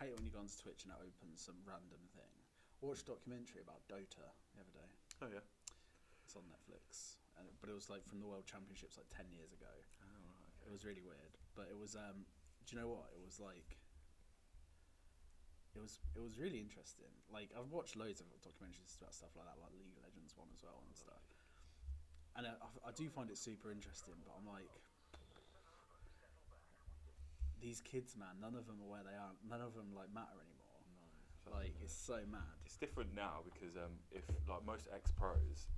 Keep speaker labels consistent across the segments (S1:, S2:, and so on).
S1: hate it when you go onto Twitch and it opens some random thing. I watched a documentary about Dota the other day.
S2: Oh yeah.
S1: It's on Netflix, but it was like from the World Championships like 10 years ago.
S2: Oh, right, okay.
S1: It was really weird, but it was. Do you know what? It was like. It was really interesting. Like I've watched loads of documentaries about stuff like that, like League of Legends one as well and stuff. And I do find it super interesting, but I'm like, these kids, man, none of them are where they are. None of them like matter anymore.
S2: No,
S1: like it's so mad.
S2: It's different now because if like most ex-pros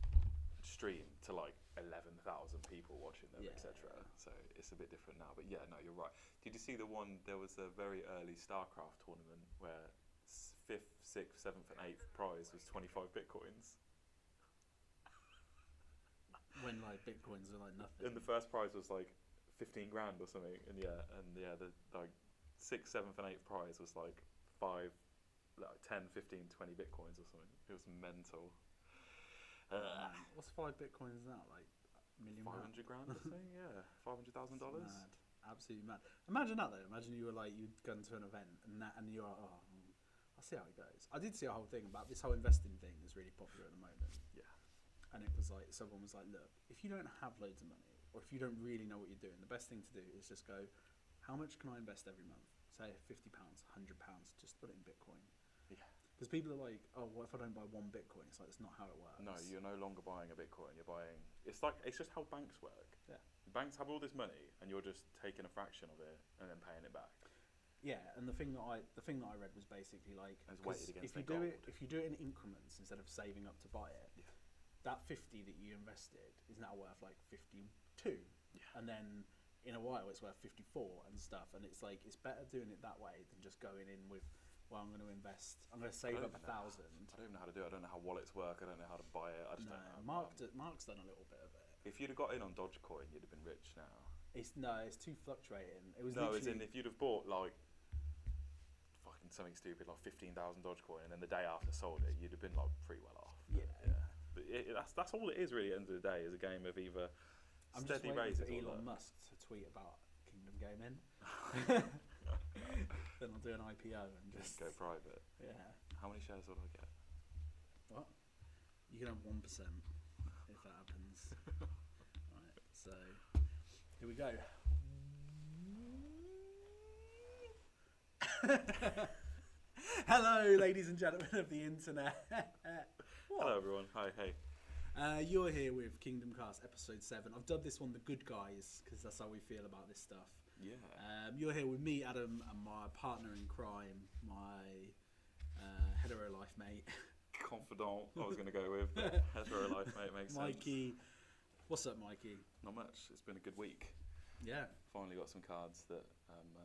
S2: stream to like 11,000 people watching them, etc. So it's a bit different now. But yeah, no, you're right. Did you see the one? There was a very early StarCraft tournament where 5th, 6th, 7th, and 8th prize was 25 bitcoins.
S1: When like bitcoins are like nothing.
S2: And the first prize was like 15 grand or something. And the like 6th, 7th, and 8th prize was like 10, 15, 20 bitcoins or something. It was mental.
S1: What's 5 bitcoins now? Like a million.
S2: 500 grand or something? Yeah, $500,000.
S1: Mad, absolutely mad. Imagine that though. Imagine you were like you'd gone to an event and you're like, oh, I'll see how it goes. I did see a whole thing about this whole investing thing is really popular at the moment.
S2: Yeah.
S1: And it was like someone was like, look, if you don't have loads of money or if you don't really know what you're doing, the best thing to do is just go, how much can I invest every month? Say £50, £100, just put it in Bitcoin.
S2: Yeah.
S1: Because people are like, oh, what if I don't buy one Bitcoin? It's like, that's not how it works.
S2: No, you're no longer buying a Bitcoin. You're buying. It's just how banks work.
S1: Yeah.
S2: Banks have all this money, and you're just taking a fraction of it and then paying it back.
S1: Yeah, and the thing that I read was basically like,
S2: if
S1: you do it in increments instead of saving up to buy it,
S2: yeah.
S1: that 50 that you invested is now worth like 52,
S2: yeah.
S1: And then in a while it's worth 54 and stuff. And it's like it's better doing it that way than just going in with, well, I'm going to invest. I'm going to save up 1,000.
S2: I don't even know how to do it. I don't know how wallets work. I don't know how to buy it. I just don't know.
S1: Mark's done a little bit of it.
S2: If you'd have got in on Dogecoin, you'd have been rich now.
S1: It's too fluctuating. It was
S2: as in if you'd have bought like fucking something stupid like 15,000 Dogecoin and then the day after sold it, you'd have been like pretty well off.
S1: Yeah.
S2: But that's all it is really. At the end of the day, is a game of either steady raises.
S1: I'm just waiting for Elon Musk to tweet about Kingdom Gaming. Then I'll do an IPO and just
S2: go private.
S1: Yeah.
S2: How many shares will I get?
S1: What? You can have 1% if that happens. Right. So here we go. Hello, ladies and gentlemen of the internet.
S2: Hello, everyone. Hi, hey.
S1: You're here with KINGDOMCAST episode 7. I've dubbed this one the good guys because that's how we feel about this stuff.
S2: Yeah.
S1: You're here with me, Adam, and my partner in crime, my hetero life mate.
S2: Confidant, I was going to go with. Hetero life mate makes
S1: Mikey.
S2: sense.
S1: What's up, Mikey?
S2: Not much. It's been a good week.
S1: Yeah.
S2: Finally got some cards that I'm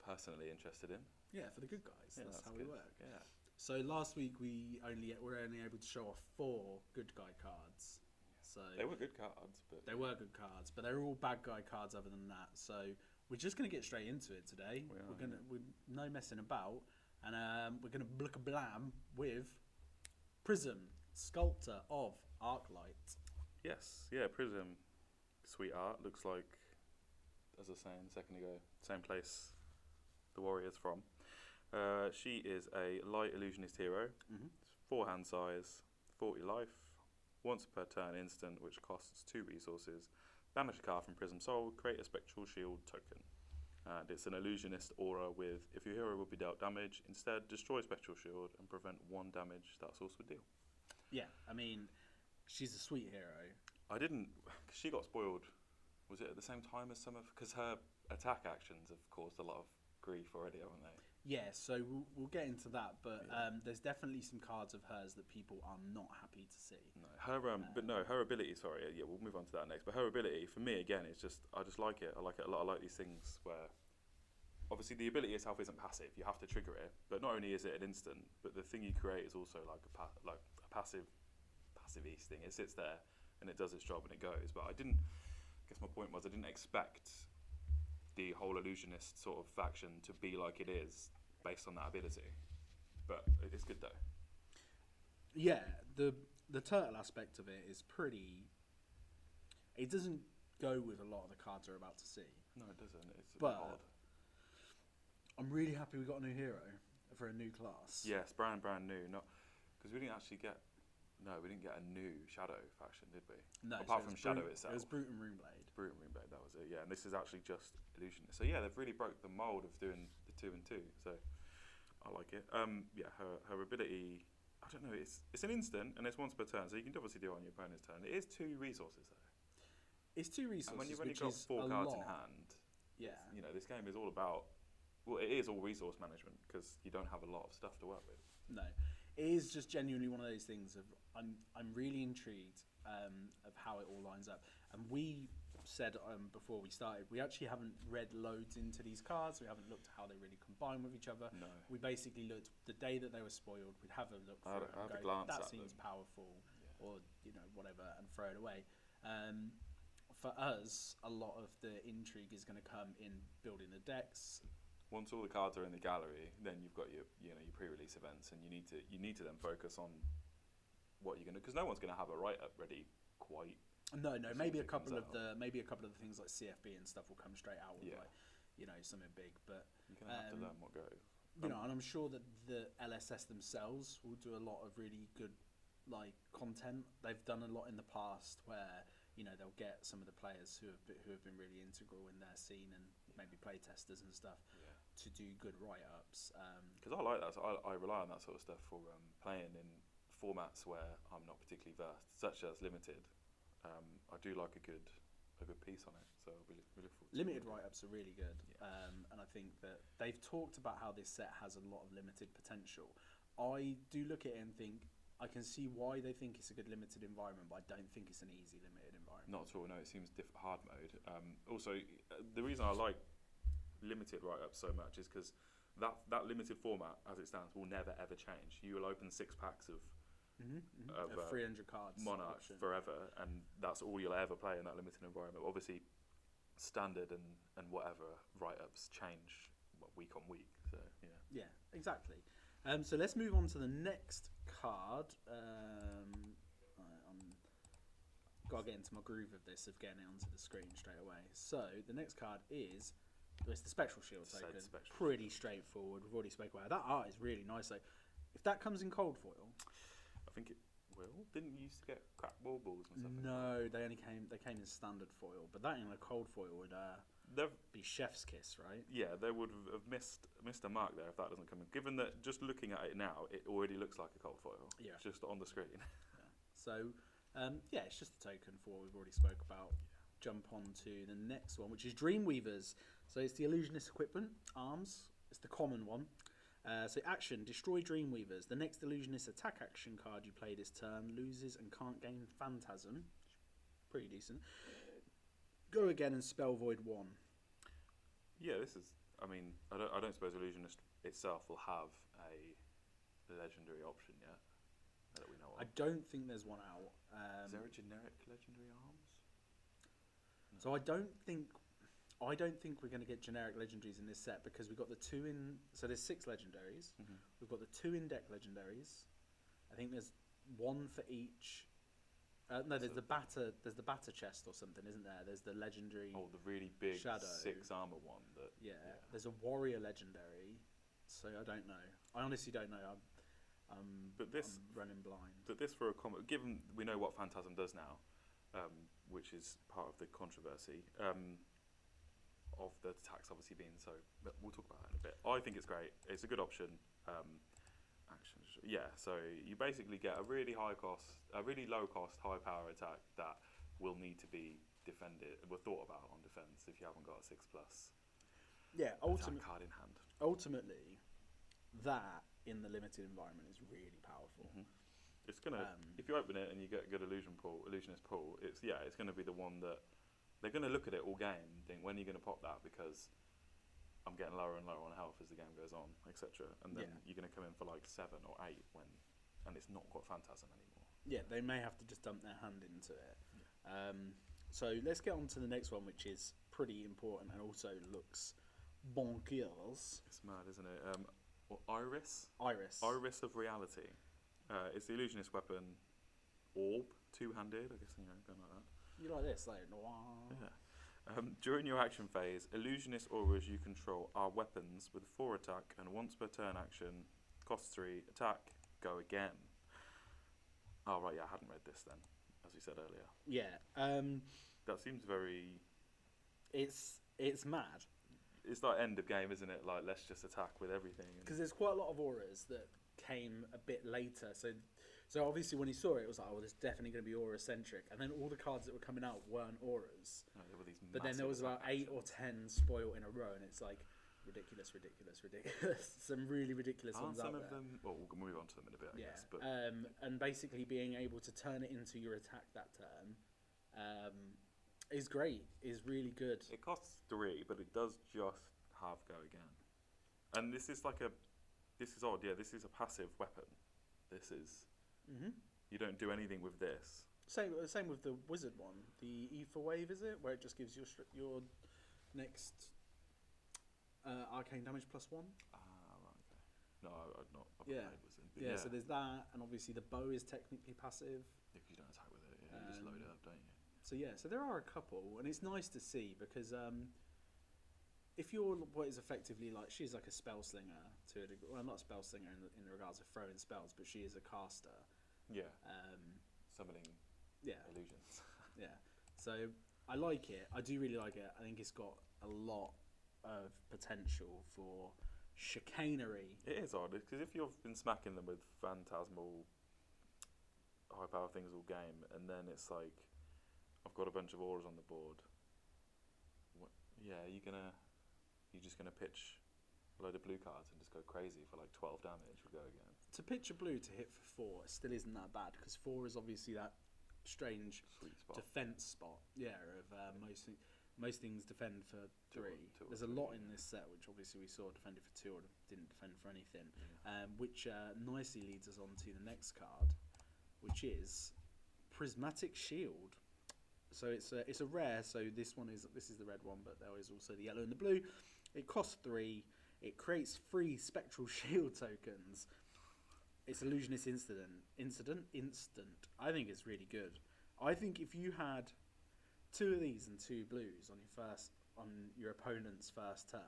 S2: personally interested in.
S1: Yeah, for the good guys.
S2: Yeah,
S1: that's how
S2: good.
S1: we work.
S2: Yeah.
S1: So last week we were only able to show off 4 good guy cards. So
S2: they were good cards, but
S1: they're all bad guy cards other than that. So we're just going to get straight into it today. We're no messing about, and we're going to look a blam with Prism, Sculptor of Arclight.
S2: Yes, yeah, Prism, sweet art. Looks like, as I was saying a second ago, same place the warrior's from. She is a light illusionist hero. Mm-hmm. 4 hand size, 40 life. Once per turn instant, which costs 2 resources. Banish a card from Prism Soul, create a Spectral Shield token. And it's an illusionist aura with, if your hero will be dealt damage, instead destroy Spectral Shield and prevent 1 damage. That's also a deal.
S1: Yeah, I mean, she's a sweet hero.
S2: Cause she got spoiled. Was it at the same time as some of, because her attack actions have caused a lot of grief already, haven't they?
S1: Yeah, so we'll get into that, but there's definitely some cards of hers that people are not happy to see.
S2: No, her ability. Sorry, yeah, we'll move on to that next. But her ability, for me, again, is just I just like it. I like it a lot. I like these things where, obviously, the ability itself isn't passive. You have to trigger it, but not only is it an instant, but the thing you create is also like a passive East thing. It sits there and it does its job and it goes. But I guess my point was I didn't expect the whole illusionist sort of faction to be like it is based on that ability, but it's good though.
S1: Yeah, the turtle aspect of it is pretty. It doesn't go with a lot of the cards we're about to see.
S2: No, it doesn't. It's
S1: but
S2: odd.
S1: I'm really happy we got a new hero for a new class.
S2: Yes, brand new. Not because we didn't actually get. No, we didn't get a new Shadow faction, did we?
S1: No,
S2: apart from Shadow itself.
S1: It was Brute and Runeblade.
S2: Brute and Runeblade, that was it. Yeah, and this is actually just Illusionist. So yeah, they've really broke the mold of doing the 2 and 2. So I like it. Yeah, her ability. I don't know. It's an instant and it's once per turn, so you can obviously do it on your opponent's turn. It is 2 resources though.
S1: It's 2 resources.
S2: And when you've only got 4 cards in hand,
S1: yeah,
S2: you know this game is all about. Well, it is all resource management because you don't have a lot of stuff to work with.
S1: No, it is just genuinely one of those things of I'm really intrigued of how it all lines up. And we said before we started, we actually haven't read loads into these cards. We haven't looked at how they really combine with each other.
S2: No.
S1: We basically looked the day that they were spoiled. We'd have a look through it and go, that seems powerful, or whatever, and throw it away. For us, a lot of the intrigue is going to come in building the decks.
S2: Once all the cards are in the gallery, then you've got your pre-release events, and you need to then focus on what you're gonna, because no one's gonna have a write-up ready quite.
S1: No, maybe a couple of the things like CFB and stuff will come straight out with something big, but
S2: you're gonna have to learn what goes.
S1: And I'm sure that the LSS themselves will do a lot of really good content. They've done a lot in the past where they'll get some of the players who have been really integral in their scene and maybe play testers and stuff to do good write-ups.
S2: Because I like that, so I rely on that sort of stuff for playing in formats where I'm not particularly versed, such as Limited. I do like a good piece on it, so we look forward to
S1: Limited write-ups are really good, and I think that they've talked about how this set has a lot of limited potential. I do look at it and think I can see why they think it's a good limited environment, but I don't think it's an easy limited environment.
S2: Not at all. No, it seems hard mode. Also, the reason I like limited write-ups so much is because that limited format, as it stands, will never ever change. You will open 6 packs of
S1: 300 cards
S2: Monarch forever, and that's all you'll ever play in that limited environment. Obviously, standard and whatever write-ups change week on week. So
S1: yeah, exactly. So let's move on to the next card. Gotta get into my groove of this, of getting it onto the screen straight away. So the next card is it's the Spectral Shield token. Pretty straightforward. We've already spoken about it. That art is really nice. Though, if that comes in cold foil,
S2: I think it will. Didn't you used to get cracked balls and stuff?
S1: No, they came in standard foil, but that in a cold foil would be chef's kiss, right?
S2: Yeah, they would have missed a mark there if that doesn't come in. Given that, just looking at it now, it already looks like a cold foil. Yeah, just on the screen.
S1: Yeah. So, it's just a token for what we've already spoke about. Jump on to the next one, which is Dreamweavers. So it's the Illusionist equipment arms. It's the common one. So action, destroy Dreamweavers. The next Illusionist attack action card you play this turn loses and can't gain Phantasm. Pretty decent. Go again and spell void 1.
S2: Yeah, this is. I mean, I don't suppose Illusionist itself will have a legendary option yet that we know of.
S1: I don't think there's one out.
S2: Is there a generic legendary arms? No.
S1: So I don't think we're going to get generic legendaries in this set because we've got the 2 in. So there's 6 legendaries. Mm-hmm. We've got the 2 in deck legendaries. I think there's 1 for each. No, there's the batter. There's the batter chest or something, isn't there? There's the legendary.
S2: Oh, the really big
S1: Shadow.
S2: 6 armor one.
S1: Yeah. There's a warrior legendary. So I don't know. I honestly don't know. I'm running blind.
S2: But this for a comment, given we know what Phantasm does now, which is part of the controversy of the tax obviously being so. But we'll talk about that in a bit. I think it's great. It's a good option. So you basically get a really low cost, high power attack that will need to be defended. We're thought about on defense if you haven't got a 6+.
S1: Yeah,
S2: card in hand.
S1: Ultimately, that in the limited environment is really powerful.
S2: Mm-hmm. It's gonna if you open it and you get a good illusionist pool, it's gonna be the one that they're gonna look at it all game and think, when are you gonna pop that, because I'm getting lower and lower on health as the game goes on, etc. And then you're gonna come in for like 7 or 8 and it's not got Phantasm anymore.
S1: Yeah, they may have to just dump their hand into it. Yeah. So let's get on to the next one, which is pretty important and also looks bonkers.
S2: It's mad, isn't it? Iris of Reality. It's the illusionist weapon, orb, 2-handed. I guess going like that.
S1: You like this, like noir.
S2: Yeah. During your action phase, illusionist auras you control are weapons with 4 attack and once per turn action, cost 3, attack, go again. Oh, right, yeah, I hadn't read this then, as we said earlier.
S1: Yeah.
S2: That seems very...
S1: It's mad.
S2: It's like end of game, isn't it? Like, let's just attack with everything.
S1: Because there's quite a lot of auras that came a bit later. So obviously when he saw it, it was like, oh, there's definitely going to be aura-centric. And then all the cards that were coming out weren't auras.
S2: No, there were these
S1: But then there was about 8 or 10 spoil in a row, and it's like, ridiculous. Some really ridiculous ones out there.
S2: Some of them... Well, we'll move on to them in a bit, I guess. But
S1: and basically being able to turn it into your attack that turn is great, is really good.
S2: It costs 3, but it does just have go again. And this is like a... This is odd, yeah. This is a passive weapon. This is...
S1: Mm-hmm.
S2: You don't do anything with this.
S1: Same with the wizard one. The Ether Wave, is it? Where it just gives your next arcane damage +1.
S2: Right, okay. No, I've not
S1: Yeah.
S2: played Wizard. But
S1: Yeah, so there's that, and obviously the bow is technically passive.
S2: If you don't attack with it, yeah, you just load it up, don't you?
S1: So yeah, so there are a couple, and it's nice to see because if you're what is effectively like, she's like a spell slinger to a degree. Well, not a spell slinger in regards of throwing spells, but she is a caster.
S2: Yeah. Summoning illusions.
S1: Yeah. So I like it. I do really like it. I think it's got a lot of potential for chicanery.
S2: It is odd, because if you've been smacking them with phantasmal high power things all game, and then it's like, I've got a bunch of auras on the board. You're just gonna pitch a load of blue cards and just go crazy for like 12 damage. We'll go again.
S1: To pitch a blue to hit for 4 still isn't that bad, because 4 is obviously that strange
S2: Sweet spot.
S1: defense spot. Yeah, of most things defend for 3.
S2: Two or
S1: There's a
S2: three,
S1: lot in this set which obviously we saw defended for 2 or didn't defend for anything. Which nicely leads us on to the next card, which is Prismatic Shield. So it's a rare. So this is the red one, but there is also the yellow and the blue. It costs 3. It creates 3 spectral shield tokens. It's illusionist instant. I think it's really good. I think if you had 2 of these and 2 blues on your opponent's first turn,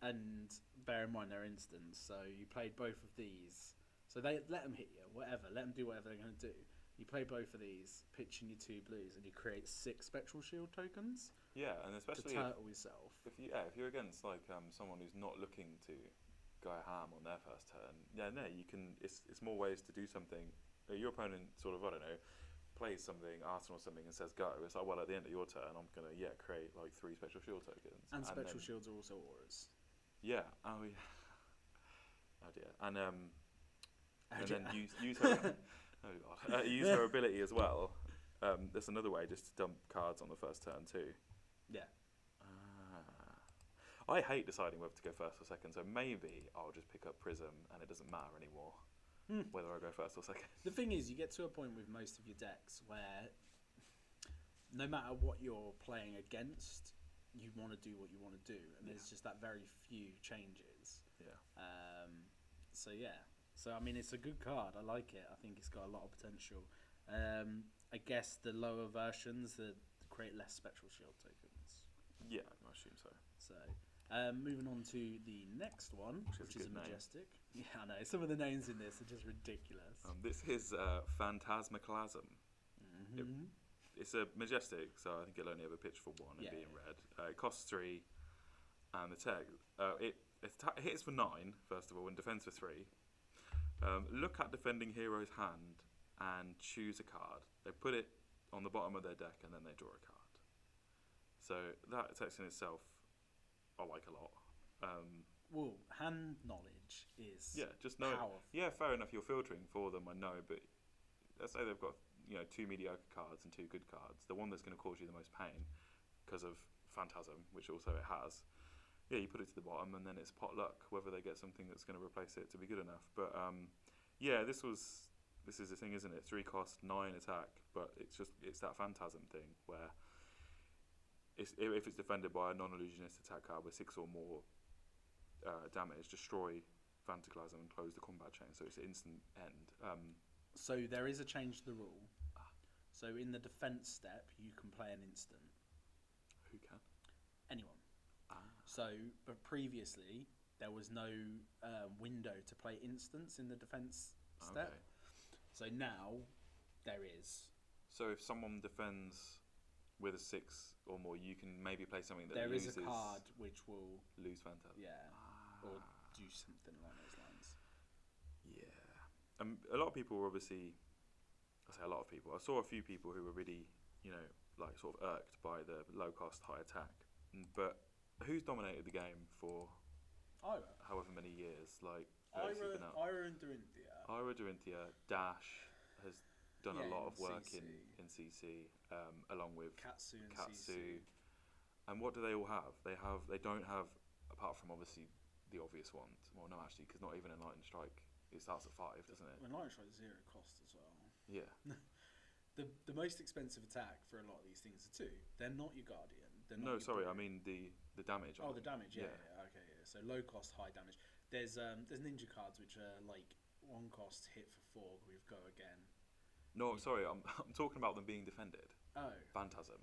S1: and bear in mind they're instants, so you played both of these. So they let them hit you, whatever. Let them do whatever they're going to do. You play both of these, pitch in your 2 blues, and you create 6 spectral shield tokens.
S2: Yeah, and especially
S1: to turtle yourself.
S2: If you're against like someone who's not looking to go ham on their first turn, you can. It's more ways to do something. Your opponent sort of, I don't know, plays something, Arsenal or something, and says go. It's like, well, at the end of your turn, I'm gonna create like 3 spectral shield tokens.
S1: And spectral shields are also auras.
S2: Yeah. Oh yeah. Oh dear. And then use her. Oh god. Use her ability as well. There's another way, just to dump cards on the first turn too.
S1: Yeah.
S2: I hate deciding whether to go first or second, so maybe I'll just pick up Prism and it doesn't matter anymore whether I go first or second.
S1: The thing is, you get to a point with most of your decks where no matter what you're playing against, you want to do what you want to do, and there's just that very few changes.
S2: Yeah.
S1: So I mean, it's a good card. I like it. I think it's got a lot of potential. I guess the lower versions that create less spectral shield tokens.
S2: Yeah, I assume so.
S1: So, moving on to the next one, which is a majestic.
S2: Name.
S1: Yeah, I know. Some of the names in this are just ridiculous.
S2: This is Phantasmaclasm.
S1: Mm-hmm.
S2: It's a majestic, so I think it'll only ever pitch for 1 and be in red. It costs 3, and the tag it hits for 9 first of all, and defends for 3. Look at defending hero's hand and choose a card. They put it on the bottom of their deck and then they draw a card. So that text in itself, I like a lot.
S1: Well, hand knowledge is
S2: just know.
S1: powerful.
S2: Yeah, fair enough. You're filtering for them, I know, but let's say they've got 2 mediocre cards and 2 good cards. The one that's going to cause you the most pain because of Phantasm, which also it has. Yeah, you put it to the bottom, and then it's pot luck whether they get something that's going to replace it to be good enough. But this is the thing, isn't it? 3 cost, 9 attack, but it's that Phantasm thing where if it's defended by a non-illusionist attack card with 6 or more damage, destroy Phantasm and close the combat chain. So it's an instant end.
S1: So there is a change to the rule. So in the defense step, you can play an instant. So, but previously there was no window to play instants in the defense step.
S2: Okay.
S1: So now there is.
S2: So if someone defends with a 6 or more, you can maybe play something that
S1: There is
S2: loses,
S1: a card which will
S2: lose Phantasm.
S1: or do something along those lines.
S2: Yeah. A lot of people were obviously, I say a lot of people, I saw a few people who were really, like sort of irked by the low cost, high attack. But who's dominated the game for
S1: Ira.
S2: however many years? Like,
S1: Ira and Dorinthia.
S2: Ira Dorinthia, Dash has done a lot of work
S1: CC.
S2: in CC, along with
S1: Katsu and
S2: Katsu.
S1: CC.
S2: And what do they all have? They don't have, apart from obviously the obvious ones. Well, no, actually, because not even a Lightning Strike. It starts at 5, doesn't it?
S1: Well, Lightning Strike 0 cost as well.
S2: Yeah.
S1: The most expensive attack for a lot of these things are 2. They're not your Guardian. They're not
S2: No,
S1: your
S2: sorry, I
S1: Brute.
S2: mean the damage.
S1: Oh, the damage. Yeah. Okay. Yeah. So low cost, high damage. There's ninja cards which are like 1 cost hit for 4 with go again.
S2: No, sorry, I'm talking about them being defended.
S1: Oh.
S2: Phantasm.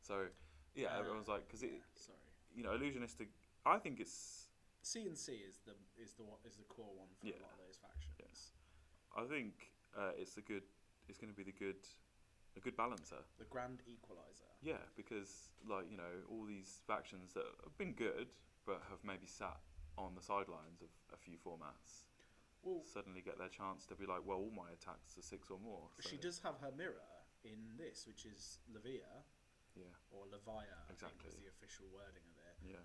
S2: So yeah, everyone's like, because
S1: sorry.
S2: Illusionistic. I think it's.
S1: C and C is the core one for a lot of those factions.
S2: Yeah. I think it's going to be a good balancer.
S1: The grand equalizer.
S2: Yeah, because all these factions that have been good but have maybe sat on the sidelines of a few formats.
S1: Well,
S2: suddenly get their chance to be like, well, all my attacks are 6 or more. So.
S1: She does have her mirror in this, which is Levia.
S2: Yeah.
S1: Or Levia,
S2: exactly.
S1: I think is the official wording of it.
S2: Yeah.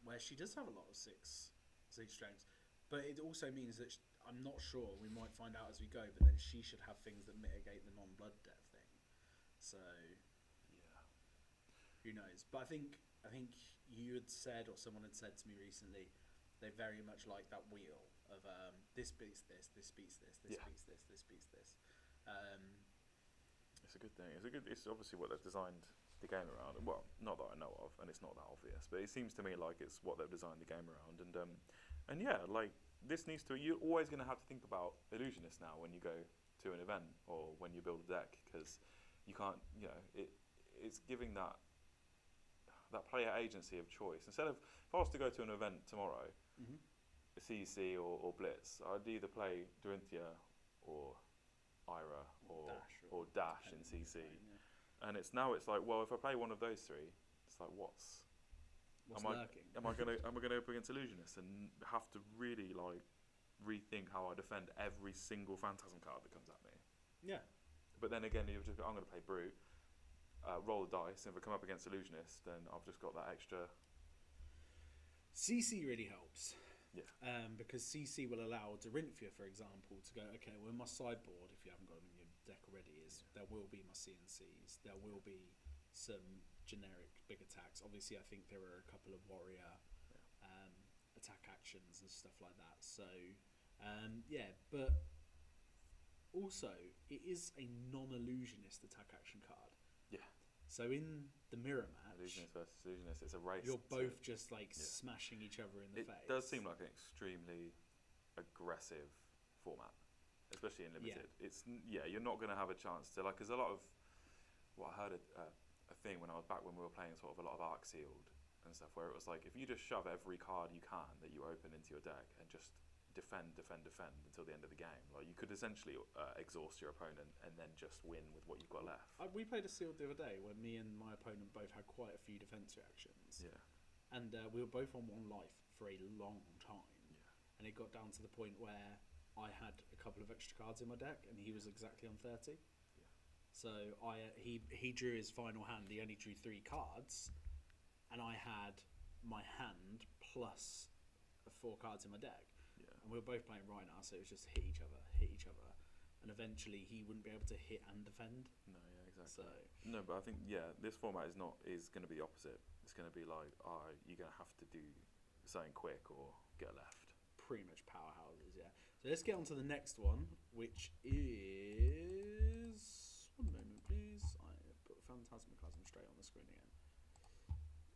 S1: Where she does have a lot of six strengths, but it also means that I'm not sure. We might find out as we go. But then she should have things that mitigate the non-blood debt thing. So,
S2: yeah,
S1: who knows? But I think you had said, or someone had said to me recently, they very much like that wheel of this beats this, this beats this, this beats this, this beats this.
S2: It's a good thing. It's obviously what they've designed the game around. Well, not that I know of, and it's not that obvious, but it seems to me like it's what they've designed the game around. And yeah, like this needs to. You're always going to have to think about Illusionist now when you go to an event or when you build a deck, because you can't. It's giving that player agency of choice. Instead of, if I was to go to an event tomorrow, CEC or Blitz, I'd either play Dorinthia or Ira or Dash in CC. And it's like, well, if I play one of those 3, it's like, what's lurking? Am I gonna go up against Illusionist and have to really like rethink how I defend every single Phantasm card that comes at me?
S1: Yeah.
S2: But then again, you've just got, I'm going to play Brute, roll the dice, and if I come up against Illusionist, then I've just got that extra.
S1: CC really helps.
S2: Yeah.
S1: Because CC will allow Dorinthia, for example, to go, okay, well, in my sideboard, if you haven't got them in your deck already, there will be my CNCs, there will be some generic big attacks. Obviously, I think there are a couple of warrior attack actions and stuff like that. So, but also, it is a non-illusionist attack action card.
S2: Yeah.
S1: So in the mirror match,
S2: Illusionist versus Illusionist, it's a race.
S1: You're both just like smashing each other in the face.
S2: It does seem like an extremely aggressive format, especially in limited. You're not going to have a chance to there's a lot of what I heard a thing when I was back when we were playing sort of a lot of Arc Sealed and stuff, where it was like if you just shove every card you can that you open into your deck and just defend until the end of the game, like you could essentially exhaust your opponent and then just win with what you've got left.
S1: We played a sealed the other day where me and my opponent both had quite a few defense reactions.
S2: Yeah.
S1: And we were both on 1 life for a long time.
S2: Yeah.
S1: And it got down to the point where I had a couple of extra cards in my deck and he was exactly on 30.
S2: Yeah.
S1: So he drew his final hand. He only drew 3 cards, and I had my hand plus 4 cards in my deck. And we were both playing Rhino, so it was just hit each other, and eventually he wouldn't be able to hit and defend.
S2: No, yeah, exactly.
S1: So
S2: no, but I think this format is going to be the opposite. It's going to be like, you're going to have to do something quick or get left.
S1: Pretty much powerhouses, yeah. So let's get on to the next one, which is 1 moment, please. I put Phantasmaclasm straight on the screen again.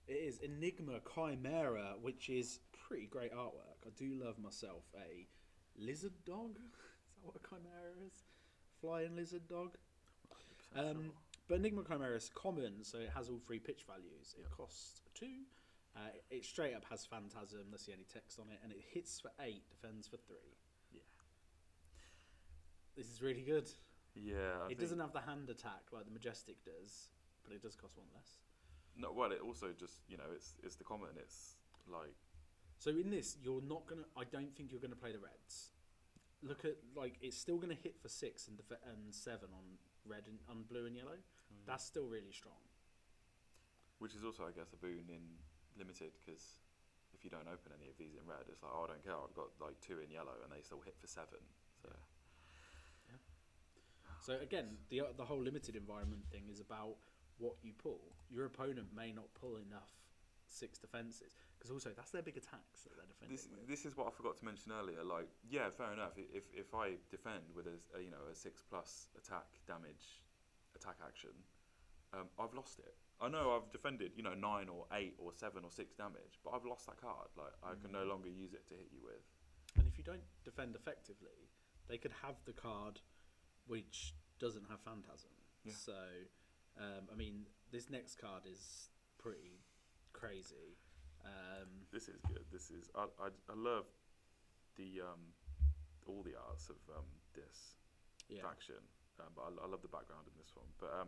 S1: It is Enigma Chimera, which is pretty great artwork. I do love myself a lizard dog. Is that what a chimera is? Flying lizard dog.
S2: Sure.
S1: But Enigma Chimera is common, so it has all 3 pitch values. It costs 2, It straight up has Phantasm. That's the only text on it, and it hits for 8, defends for 3.
S2: Yeah.
S1: This is really good.
S2: Yeah.
S1: It doesn't have the hand attack like the Majestic does, but it does cost 1 less.
S2: No, well, it also just it's the common. It's like.
S1: So in this, you're not gonna. I don't think you're gonna play the reds. Look at it's still gonna hit for 6 and 7 on red and on blue and yellow. That's still really strong.
S2: Which is also, I guess, a boon in limited, because if you don't open any of these in red, it's like, oh, I don't care. I've got like 2 in yellow, and they still hit for 7. So.
S1: Yeah. So again, the whole limited environment thing is about what you pull. Your opponent may not pull enough 6 defenses, because also that's their big attacks that they're defending with.
S2: This is what I forgot to mention earlier. Like, yeah, fair enough. If I defend with a 6+ attack damage attack action, I've lost it. I know I've defended 9 or 8 or 7 or 6 damage, but I've lost that card. Like, I can no longer use it to hit you with.
S1: And if you don't defend effectively, they could have the card which doesn't have Phantasm. Yeah. So, I mean, this next card is pretty crazy.
S2: This is good. This is I love the all the arts of this faction, but I love the background in this one. But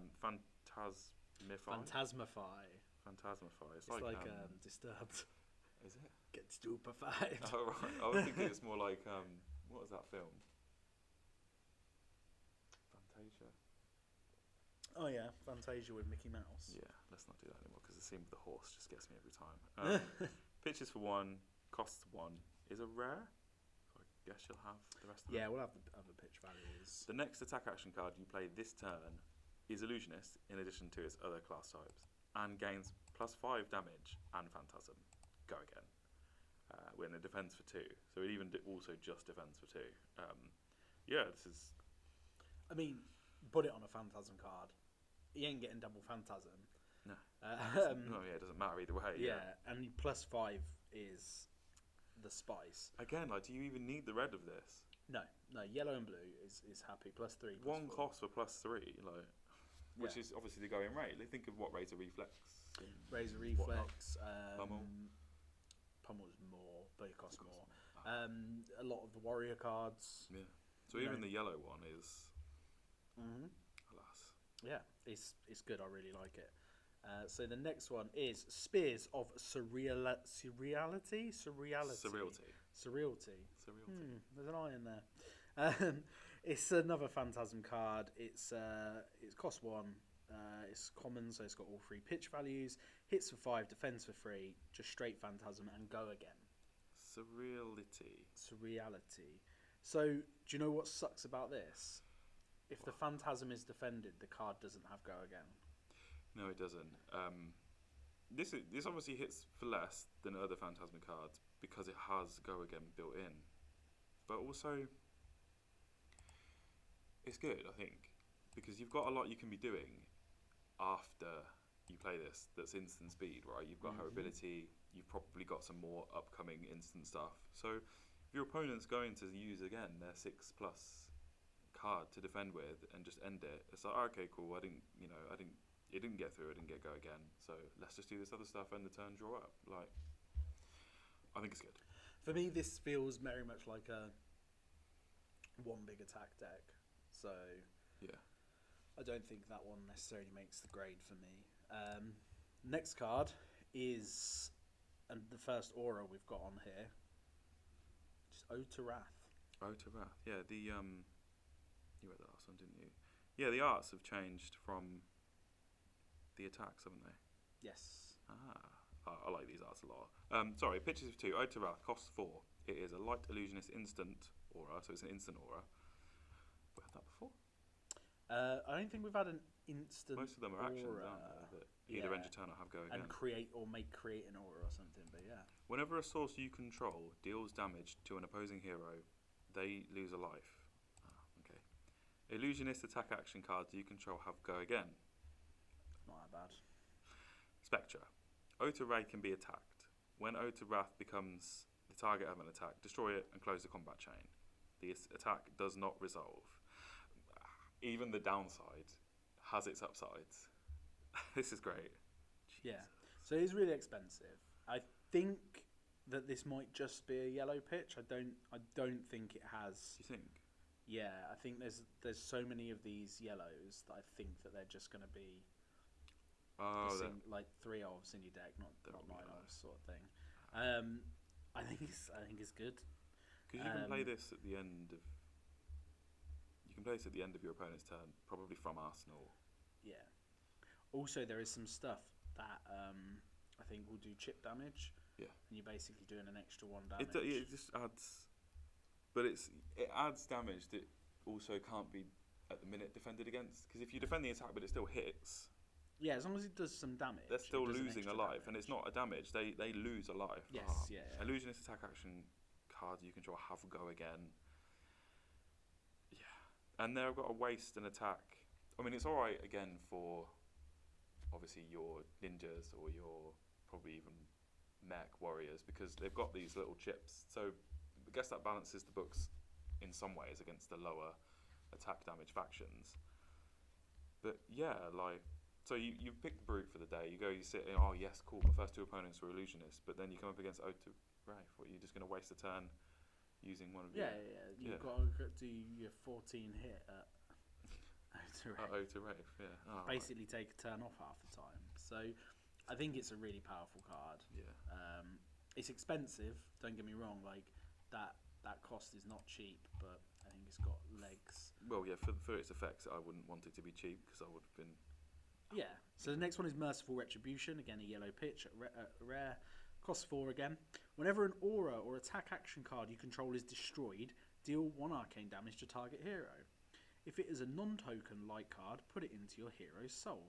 S2: Phantasmify. It's like
S1: Disturbed.
S2: Is it?
S1: Get stupefied.
S2: Oh right. I was thinking it's more like what was that film? Fantasia.
S1: Oh yeah, Fantasia with Mickey Mouse.
S2: Yeah, let's not do that anymore, because the scene with the horse just gets me every time. Pitches for 1, costs 1, is a rare. So I guess you'll have the rest of them.
S1: Yeah, we'll have the other pitch values.
S2: The next attack action card you play this turn is Illusionist, in addition to its other class types, and gains +5 damage and Phantasm. Go again. When it defends for 2. So it even also just defends for 2. Yeah, this is...
S1: I mean, put it on a Phantasm card. He ain't getting double Phantasm.
S2: No. No, yeah, it doesn't matter either way.
S1: Yeah, and +5 is the spice.
S2: Again, like, do you even need the red of this?
S1: No, yellow and blue is happy. +3.
S2: One cost for +3, like, which is obviously the going rate. Think of what Razor Reflex.
S1: Razor Reflex.
S2: Pummel's
S1: more, but it costs more. A lot of the warrior cards.
S2: Yeah. So even the yellow one is. Alas.
S1: Yeah, it's good. I really like it. So the next one is Spears of Surreality. There's an I in there. It's another Phantasm card. It costs 1. It's common, so it's got all 3 pitch values. Hits for 5, defends for 3. Just straight Phantasm and go again. Surreality. So do you know what sucks about this? If the Phantasm is defended, the card doesn't have go again.
S2: No, it doesn't. This obviously hits for less than other Phantasm cards because it has go again built in. But also, it's good, I think, because you've got a lot you can be doing after you play this that's instant speed, right? You've got her ability, you've probably got some more upcoming instant stuff. So if your opponent's going to use again their 6+ card to defend with and just end it, it's like, okay, cool, it didn't get through, it didn't get go again, so let's just do this other stuff and the turn draw up. Like, I think it's good.
S1: For me, this feels very much like a one big attack deck, so
S2: yeah,
S1: I don't think that one necessarily makes the grade for me. Next card is, and the first aura we've got on here, just Ode to Wrath.
S2: Ode to Wrath, yeah. You read the last one, didn't you? Yeah, the arts have changed from the attacks, haven't they?
S1: Yes.
S2: I like these arts a lot. Sorry, pitches of 2. Ode to Wrath costs 4. It is a light illusionist instant aura, so it's an instant aura. We had that before?
S1: I don't think we've had an instant.
S2: Most of them are actions,
S1: aura,
S2: aren't they? That either end your turn or have go again.
S1: And create an aura or something, but yeah.
S2: Whenever a source you control deals damage to an opposing hero, they lose a life. Okay. Illusionist attack action cards you control have go again.
S1: Not that bad.
S2: Spectre. Ode to Wrath can be attacked. When Ode to Wrath becomes the target of an attack, destroy it and close the combat chain. The attack does not resolve. Even the downside has its upsides. This is great.
S1: Jesus. Yeah. So it's really expensive. I think that this might just be a yellow pitch. I don't think it has.
S2: You think?
S1: Yeah, I think there's so many of these yellows that I think that they're just going to be like 3 elves in your deck, not 9 elves sort of thing. I think it's good.
S2: Because you can play this at the end of. You can play this at the end of your opponent's turn, probably from Arsenal.
S1: Yeah. Also, there is some stuff that I think will do chip damage.
S2: Yeah.
S1: And you're basically doing an extra 1 damage.
S2: It just adds. But it adds damage that also can't be at the minute defended against. Because if you defend the attack but it still hits,
S1: yeah, as long as it does some damage,
S2: they're still losing a life, and it's not a damage. They lose a life.
S1: Yes, yeah.
S2: Illusionist attack action cards you control have go again. Yeah, and they've got a waste and attack. I mean, it's all right again for obviously your ninjas or your probably even mech warriors because they've got these little chips. So I guess that balances the books in some ways against the lower attack damage factions. But yeah, like, so you pick the brute for the day, you sit in, oh yes, cool, my first 2 opponents were illusionists, but then you come up against Ode to Wraith, what, you're just going to waste a turn using one of your...
S1: Yeah, you've got to do your 14 hit at
S2: Ode to Wraith, yeah. Oh,
S1: basically take a turn off half the time. So I think it's a really powerful card.
S2: Yeah.
S1: It's expensive, don't get me wrong, like that cost is not cheap, but I think it's got legs.
S2: Well, yeah, for its effects, I wouldn't want it to be cheap because I would have been...
S1: Yeah, so the next one is Merciful Retribution, again a yellow pitch, rare, costs 4 again. Whenever an aura or attack action card you control is destroyed, deal 1 arcane damage to target hero. If it is a non-token light card, put it into your hero's soul.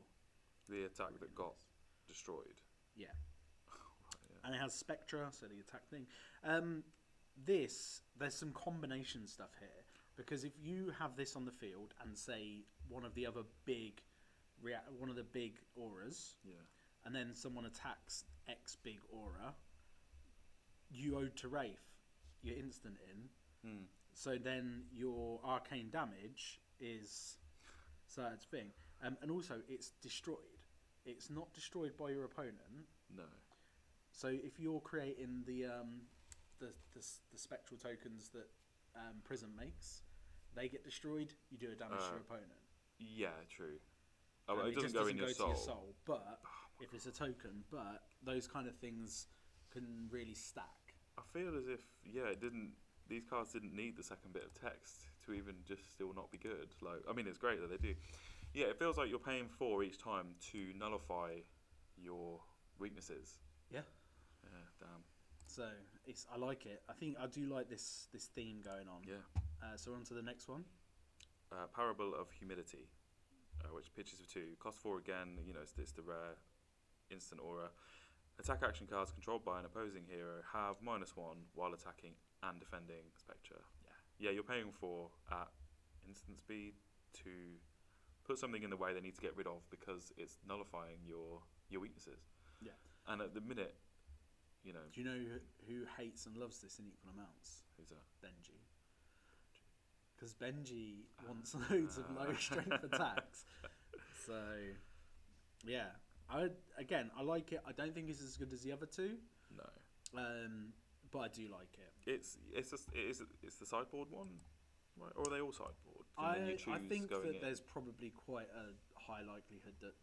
S2: The attack that got destroyed.
S1: Yeah.
S2: Right, yeah.
S1: And it has Spectra, so the attack thing. There's some combination stuff here, because if you have this on the field and say one of the other big auras,
S2: yeah,
S1: and then someone attacks X big aura, you Ode to Wraith, you're instant in. So then your arcane damage is that thing, and also it's destroyed. It's not destroyed by your opponent.
S2: No.
S1: So if you're creating the spectral tokens that Prism makes, they get destroyed. You do a damage to your opponent.
S2: Yeah, true. Oh, it doesn't go in your soul.
S1: To your soul. But if it's a token, but those kind of things can really stack.
S2: I feel as if these cards didn't need the second bit of text to even just still not be good. Like, I mean, it's great that they do. Yeah, it feels like you're paying 4 each time to nullify your weaknesses.
S1: Yeah.
S2: Yeah, damn.
S1: So I like it. I think I do like this theme going on.
S2: Yeah.
S1: So on to the next one.
S2: Parable of Humility, which pitches for 2. Cost 4 again. You know, it's the rare instant aura. Attack action cards controlled by an opposing hero have -1 while attacking and defending Spectre. Yeah, you're paying 4 at instant speed to put something in the way they need to get rid of because it's nullifying your weaknesses.
S1: Yeah.
S2: And at the minute, you know...
S1: Do you know who hates and loves this in equal amounts?
S2: Who's that?
S1: Benji. Because Benji wants loads of low strength attacks. So, yeah. I like it. I don't think it's as good as the other 2.
S2: No.
S1: But I do like it.
S2: It's the sideboard one, right? Or are they all sideboard?
S1: I think that there's probably quite a high likelihood that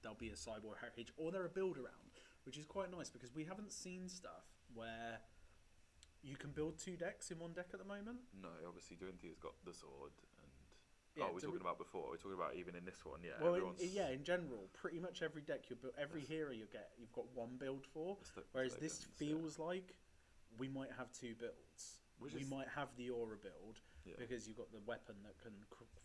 S1: there'll be a sideboard package, or they're a build around, which is quite nice because we haven't seen stuff where you can build 2 decks in one deck at the moment.
S2: No, obviously Durintia's got the sword, and
S1: yeah,
S2: we're talking about before. We're talking about even in this one, yeah.
S1: Well, in general, pretty much every deck you build, every hero you've got 1 build for. Whereas this feels like we might have 2 builds. We might have the aura build because you've got the weapon that can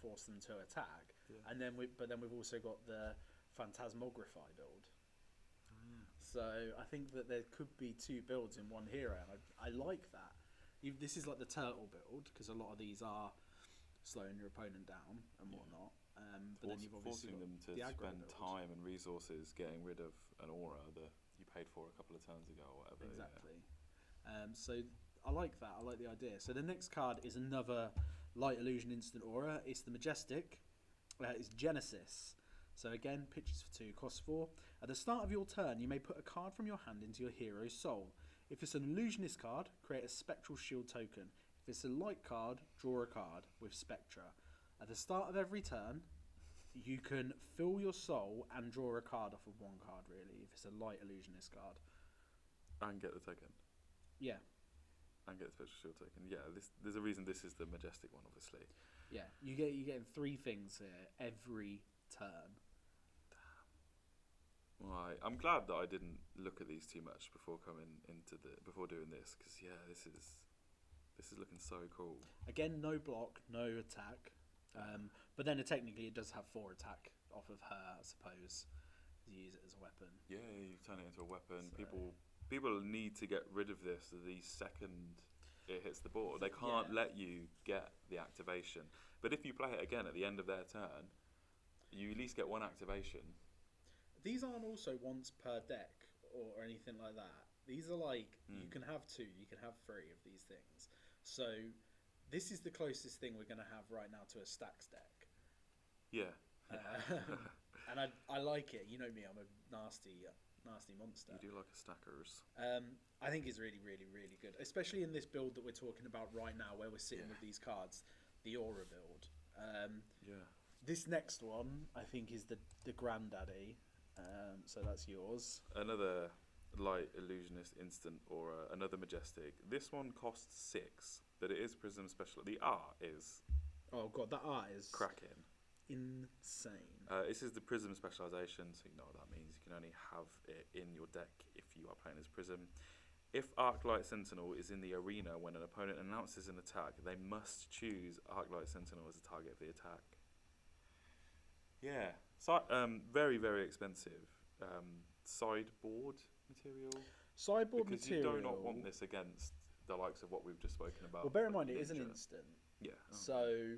S1: force them to attack, and then we've also got the Phantasmogrify build. So I think that there could be 2 builds in one hero, and I like that. This is like the turtle build because a lot of these are slowing your opponent down and whatnot. But then you've obviously
S2: forcing them to spend time and resources getting rid of an aura that you paid for a couple of turns ago or whatever.
S1: Exactly. So I like that. I like the idea. So the next card is another Light Illusion instant aura. It's the Majestic. It's Genesis. So again, pitches for 2, costs 4. At the start of your turn, you may put a card from your hand into your hero's soul. If it's an illusionist card, create a spectral shield token. If it's a light card, draw a card with Spectra. At the start of every turn, you can fill your soul and draw a card off of one card, really, if it's a light illusionist card.
S2: And get the token.
S1: Yeah.
S2: And get the special shield token. Yeah, there's a reason this is the majestic one, obviously.
S1: Yeah, you're getting 3 things here every turn.
S2: Right, I'm glad that I didn't look at these too much before before doing this, because this is looking so cool.
S1: Again, no block, no attack, but then technically it does have 4 attack off of her, I suppose. You use it as a weapon.
S2: Yeah, you turn it into a weapon.
S1: So.
S2: People need to get rid of this the second it hits the board. They can't let you get the activation. But if you play it again at the end of their turn, you at least get 1 activation.
S1: These aren't also once per deck or anything like that. These are like, you can have 2, you can have 3 of these things. So this is the closest thing we're going to have right now to a stacks deck.
S2: Yeah.
S1: And I like it. You know me, I'm a nasty monster.
S2: You do like a stackers.
S1: I think it's really, really, really good. Especially in this build that we're talking about right now where we're sitting with these cards. The Aura build. This next one, I think, is the granddaddy. So that's yours.
S2: Another light illusionist instant aura, another majestic. This one costs 6, but it is Prism special. The art is...
S1: Oh god, that art is...
S2: cracking.
S1: Insane.
S2: This is the Prism specialization, so you know what that means. You can only have it in your deck if you are playing as Prism. If Arclight Sentinel is in the arena when an opponent announces an attack, they must choose Arclight Sentinel as a target for the attack. Yeah, so, very, very expensive. Sideboard material.
S1: Sideboard
S2: because
S1: material.
S2: You do not want this against the likes of what we've just spoken about.
S1: Well, bear in mind,
S2: Ninja.
S1: it is an instant.
S2: Yeah.
S1: So,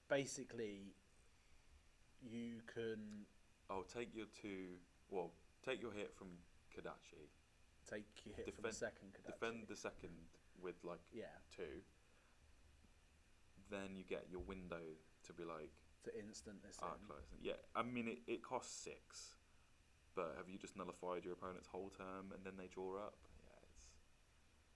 S1: basically, you can...
S2: take your hit from Kodachi.
S1: Take your hit from the second Kodachi.
S2: Defend the second with, 2. Then you get your window to be like...
S1: to instant this in.
S2: Yeah, I mean, it costs 6. But have you just nullified your opponent's whole term and then they draw up? Yeah, it's...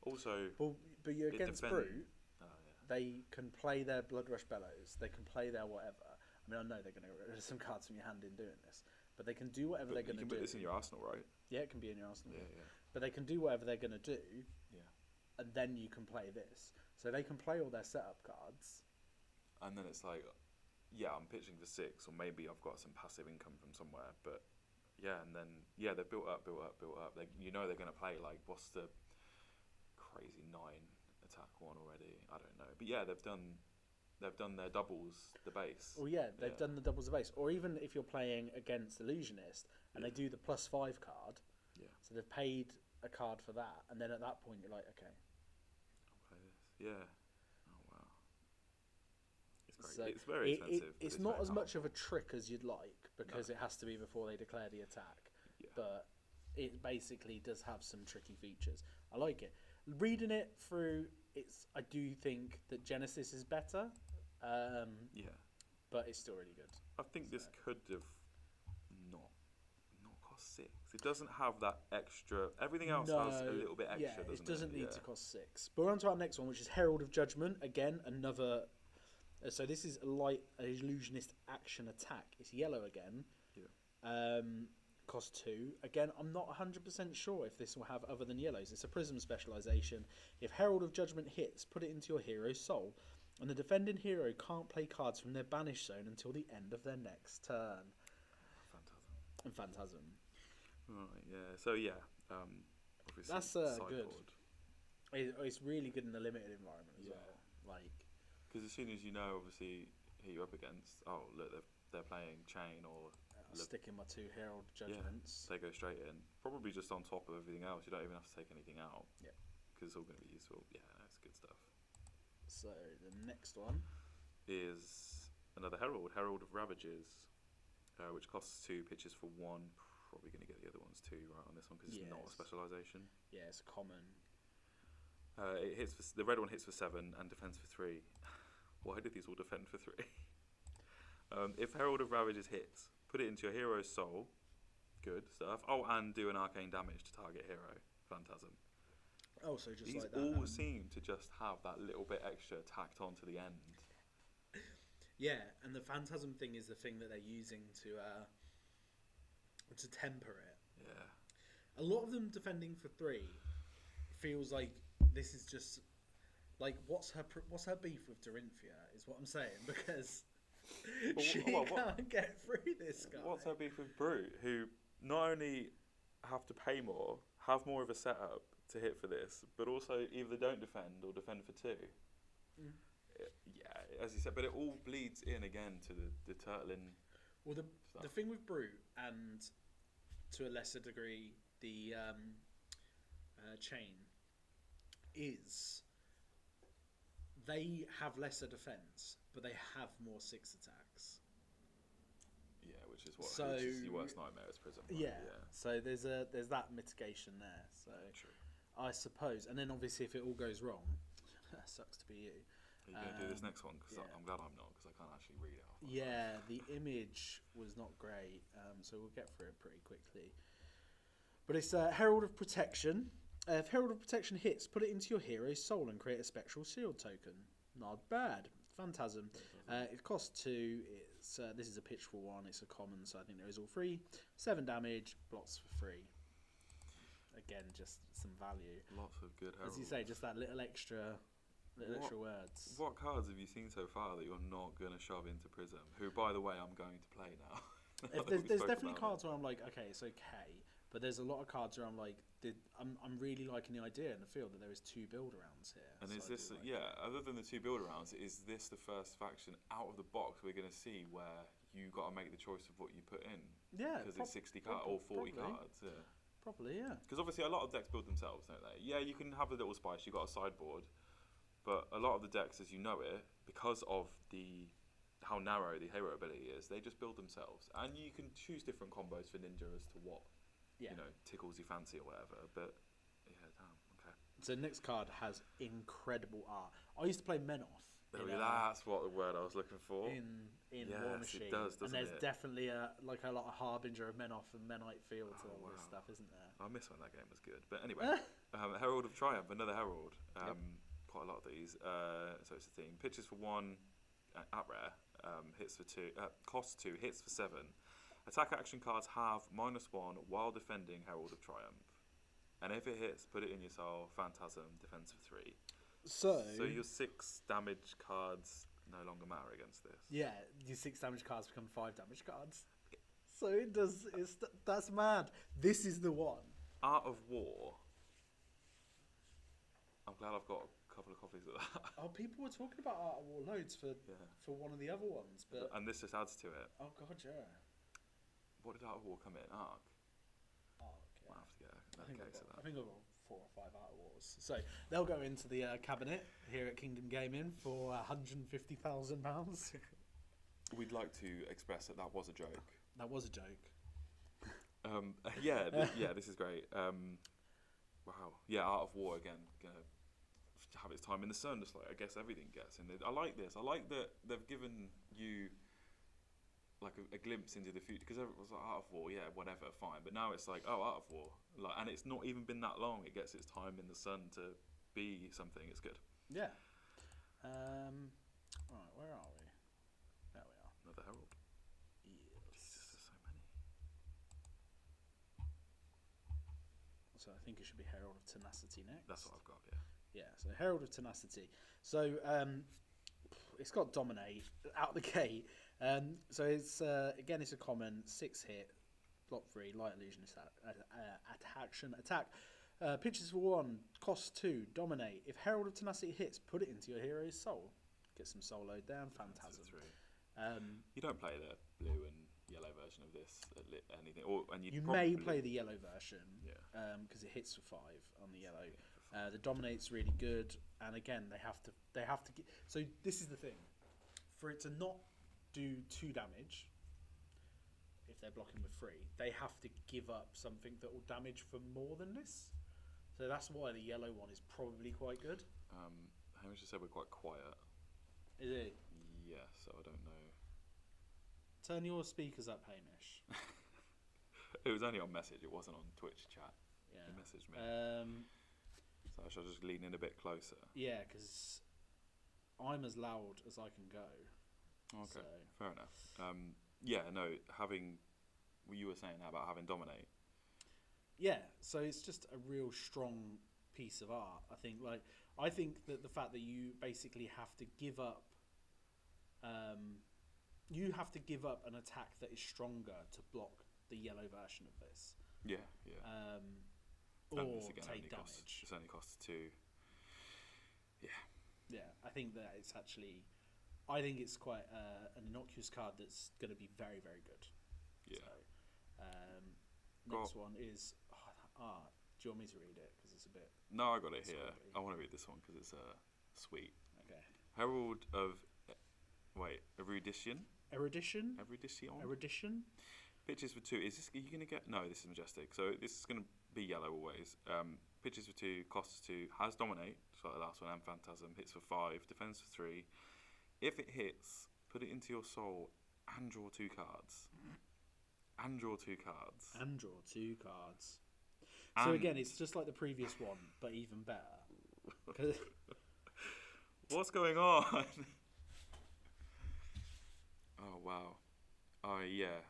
S2: Also...
S1: Well, but you're against Brute.
S2: Oh, yeah.
S1: They can play their Blood Rush Bellows. They can play their whatever. I mean, I know they're going to get rid of some cards from your hand in doing this. But they can do whatever they're going to do.
S2: You can put this in your arsenal, right?
S1: Yeah, it can be in your arsenal.
S2: Yeah.
S1: But they can do whatever they're going to do.
S2: Yeah.
S1: And then you can play this. So they can play all their setup cards.
S2: And then it's like, yeah, I'm pitching for 6, or maybe I've got some passive income from somewhere. But yeah, and then, yeah, they've built up. They're going to play, what's the crazy 9 attack one already? I don't know. But yeah, they've done their doubles, the base.
S1: Well, yeah, they've done the doubles, the base. Or even if you're playing against Illusionist and they do the +5 card.
S2: Yeah.
S1: So they've paid a card for that, and then at that point you're like, okay.
S2: I'll play this. Yeah. Oh wow. It's great.
S1: So
S2: it's very expensive.
S1: It's not as much of a trick as you'd like because it has to be before they declare the attack.
S2: Yeah.
S1: But it basically does have some tricky features. I like it. Reading it through, I do think that Genesis is better.
S2: Yeah.
S1: But it's still really good.
S2: I think this could have not cost 6. It doesn't have that extra. Everything else has a little bit extra, doesn't it?
S1: It doesn't need to cost 6. But we're on to our next one, which is Herald of Judgment. Again, another... so this is a light illusionist action attack. It's yellow again.
S2: Yeah.
S1: Cost 2. Again, I'm not 100% sure if this will have other than yellows. It's a prism specialization. If Herald of Judgment hits, put it into your hero's soul. And the defending hero can't play cards from their banish zone until the end of their next turn.
S2: Phantasm.
S1: And Phantasm.
S2: Right, yeah. So, yeah. Obviously,
S1: that's good. It's really good in the limited environment as well.
S2: Because as soon as you know, obviously, who you're up against, look, they're playing Chain or...
S1: sticking my 2 Herald Judgments.
S2: Yeah, they go straight in. Probably just on top of everything else. You don't even have to take anything out.
S1: Yeah.
S2: Because it's all going to be useful. Yeah, that's good stuff.
S1: So the next one
S2: is another Herald of Ravages, which costs 2, pitches for 1. Probably going to get the other ones too, right, on this one, because it's not a specialization.
S1: Yeah, it's common.
S2: It hits the red one hits for 7 and defends for 3. Why did these all defend for 3? If Herald of Ravages hits, put it into your hero's soul. Good stuff. Oh, and do an arcane damage to target hero. Phantasm.
S1: Oh, so just
S2: These
S1: like that.
S2: all seem to just have that little bit extra tacked on to the end.
S1: Yeah, and the Phantasm thing is the thing that they're using to temper it.
S2: Yeah.
S1: A lot of them defending for 3 feels like this is just like what's her beef with Dorinthia is what I'm saying, because she can't get through this guy.
S2: What's her beef with Brute, who not only have to pay more, have more of a setup to hit for this, but also either don't defend or defend for 2. Yeah, as you said, but it all bleeds in again to the turtling.
S1: Well, the thing with Brute, and to a lesser degree the Chain, is they have lesser defense, but they have more 6 attacks.
S2: Yeah, which is your worst nightmare as Prism. Right?
S1: Yeah. So there's that mitigation there. So
S2: true.
S1: I suppose, and then obviously if it all goes wrong, sucks to be you.
S2: Are you going to do this next one? Because I'm glad I'm not, because I can't actually read it off.
S1: Yeah, the image was not great, so we'll get through it pretty quickly. But it's Herald of Protection. If Herald of Protection hits, put it into your hero's soul and create a spectral shield token. Not bad. Phantasm. It costs 2. This is a pitchful one. It's a common, so I think there is all 3. 7 damage, blocks for 3. Again, just some value.
S2: Lots of good heralds.
S1: As you say, just that little extra words.
S2: What cards have you seen so far that you're not going to shove into Prism? Who, by the way, I'm going to play now.
S1: There's definitely cards where I'm like, okay, it's okay. But there's a lot of cards where I'm like, I'm really liking the idea and the feel that there is 2 build-arounds here.
S2: And
S1: so
S2: is this, other than the 2 build-arounds, is this the first faction out of the box we're going to see where you got to make the choice of what you put in?
S1: Yeah.
S2: Because it's 60 cards or 40 cards. Yeah.
S1: Probably, yeah.
S2: Because obviously a lot of decks build themselves, don't they? Yeah, you can have a little spice, you've got a sideboard. But a lot of the decks, as you know it, because of how narrow the hero ability is, they just build themselves. And you can choose different combos for Ninja as to what, tickles your fancy or whatever. But, yeah, damn, okay.
S1: So next card has incredible art. I used to play Menoth.
S2: That's what the word I was looking for.
S1: In War Machine.
S2: It does, doesn't
S1: and there's
S2: it?
S1: definitely a lot of harbinger of Menoth and Menite feel to all this stuff, isn't there?
S2: I miss when that game was good. But anyway, Herald of Triumph, another Herald. Quite a lot of these. So it's a theme. Pitches for 1 at rare. Hits for 2. Costs 2. Hits for 7. Attack action cards have -1 while defending Herald of Triumph. And if it hits, put it in your soul. Phantasm, defense for 3. So your 6 damage cards no longer matter against this.
S1: Yeah, your 6 damage cards become 5 damage cards. So it does. That's mad. This is the one.
S2: Art of War. I'm glad I've got a couple of copies of that.
S1: Oh, people were talking about Art of War loads for one of the other ones, but
S2: and this just adds to it.
S1: Oh god, yeah.
S2: What did Art of War come in? Arc.
S1: Yeah.
S2: Might have to get a case of that.
S1: I think I've got 4 or 5 Art of Wars. So they'll go into the cabinet here at Kingdom Gaming for £150,000.
S2: We'd like to express that was a joke.
S1: That was a joke.
S2: This is great. Wow. Yeah, Art of War again. Gonna have its time in the sun, just like I guess everything gets. And I like this. I like that they've given you like a glimpse into the future, because it was like Art of War, yeah, whatever, fine. But now it's like, oh, Art of War, like, and it's not even been that long. It gets its time in the sun to be something. It's good.
S1: Yeah. Right, where are we? There we are.
S2: Another Herald.
S1: Yes.
S2: Jesus, there's so many.
S1: So I think it should be Herald of Tenacity next.
S2: That's what I've got. Yeah.
S1: Yeah. So Herald of Tenacity. So it's got Dominate out the gate. So it's again, it's a common 6 hit, block 3, light illusion attack. Pitches for 1, costs 2, dominate. If Herald of Tenacity hits, put it into your hero's soul. Get some soul load down. Phantasm.
S2: You don't play the blue and yellow version of this at anything, and
S1: you may play the yellow version.
S2: Yeah.
S1: Because it hits for 5 on the yellow. The dominate's really good, and again they have to. So this is the thing, for it to not do 2 damage, if they're blocking with 3, they have to give up something that will damage for more than this. So that's why the yellow one is probably quite good.
S2: Hamish just said we're quite quiet.
S1: Is it?
S2: Yeah, so I don't know.
S1: Turn your speakers up, Hamish.
S2: It was only on message. It wasn't on Twitch chat.
S1: Yeah.
S2: He messaged me. So I should just lean in a bit closer.
S1: Yeah, because I'm as loud as I can go.
S2: Okay,
S1: So.
S2: fair enough. Yeah, no, having... You were saying about having Dominate.
S1: Yeah, so it's just a real strong piece of art. I think that the fact that you basically have to give up... you have to give up an attack that is stronger to block the yellow version of this.
S2: Yeah.
S1: Or
S2: again,
S1: take damage.
S2: It's only cost 2.
S1: Yeah, I think that it's actually... I think it's quite an innocuous card that's going to be very, very good.
S2: Yeah.
S1: So, next one is... do you want me to read it? Because it's a bit...
S2: No, I got it here.
S1: Sorry.
S2: I want to read this one because it's sweet.
S1: Okay.
S2: Herald of... Wait, Erudition?
S1: Erudition?
S2: Erudition? Pitches for 2. Is this... Are you going to get... No, this is Majestic. So this is going to be yellow always. Pitches for 2, costs 2, has Dominate, just like the last one, and Phantasm. Hits for 5, defends for 3. If it hits, put it into your soul and draw 2 cards. And draw 2 cards. So again, it's just like the previous one, but even better. What's going on? Oh, wow. Yeah.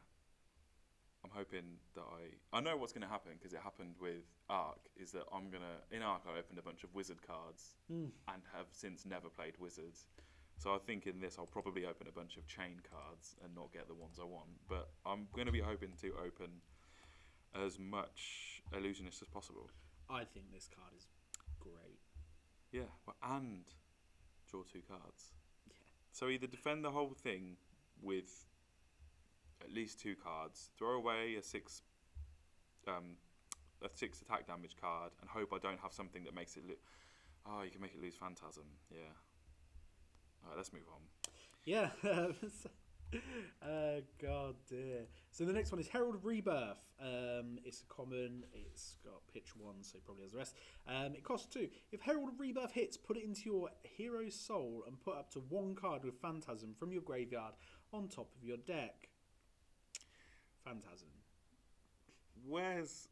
S2: I'm hoping that I know what's going to happen because it happened with Arc, is that in Arc I opened a bunch of Wizard cards and have since never played Wizards. So I think in this I'll probably open a bunch of Chain cards and not get the ones I want. But I'm going to be hoping to open as much Illusionist as possible.
S1: I think this card is great.
S2: Yeah, and draw 2 cards.
S1: Yeah.
S2: So either defend the whole thing with at least 2 cards, throw away a 6 attack damage card, and hope I don't have something that makes it you can make it lose Phantasm. Yeah. Alright, let's move on.
S1: Yeah. God dear. So the next one is Herald of Rebirth. It's a common. It's got pitch 1, so probably has the rest. It costs 2. If Herald of Rebirth hits, put it into your hero's soul and put up to 1 card with Phantasm from your graveyard on top of your deck. Phantasm.
S2: Where's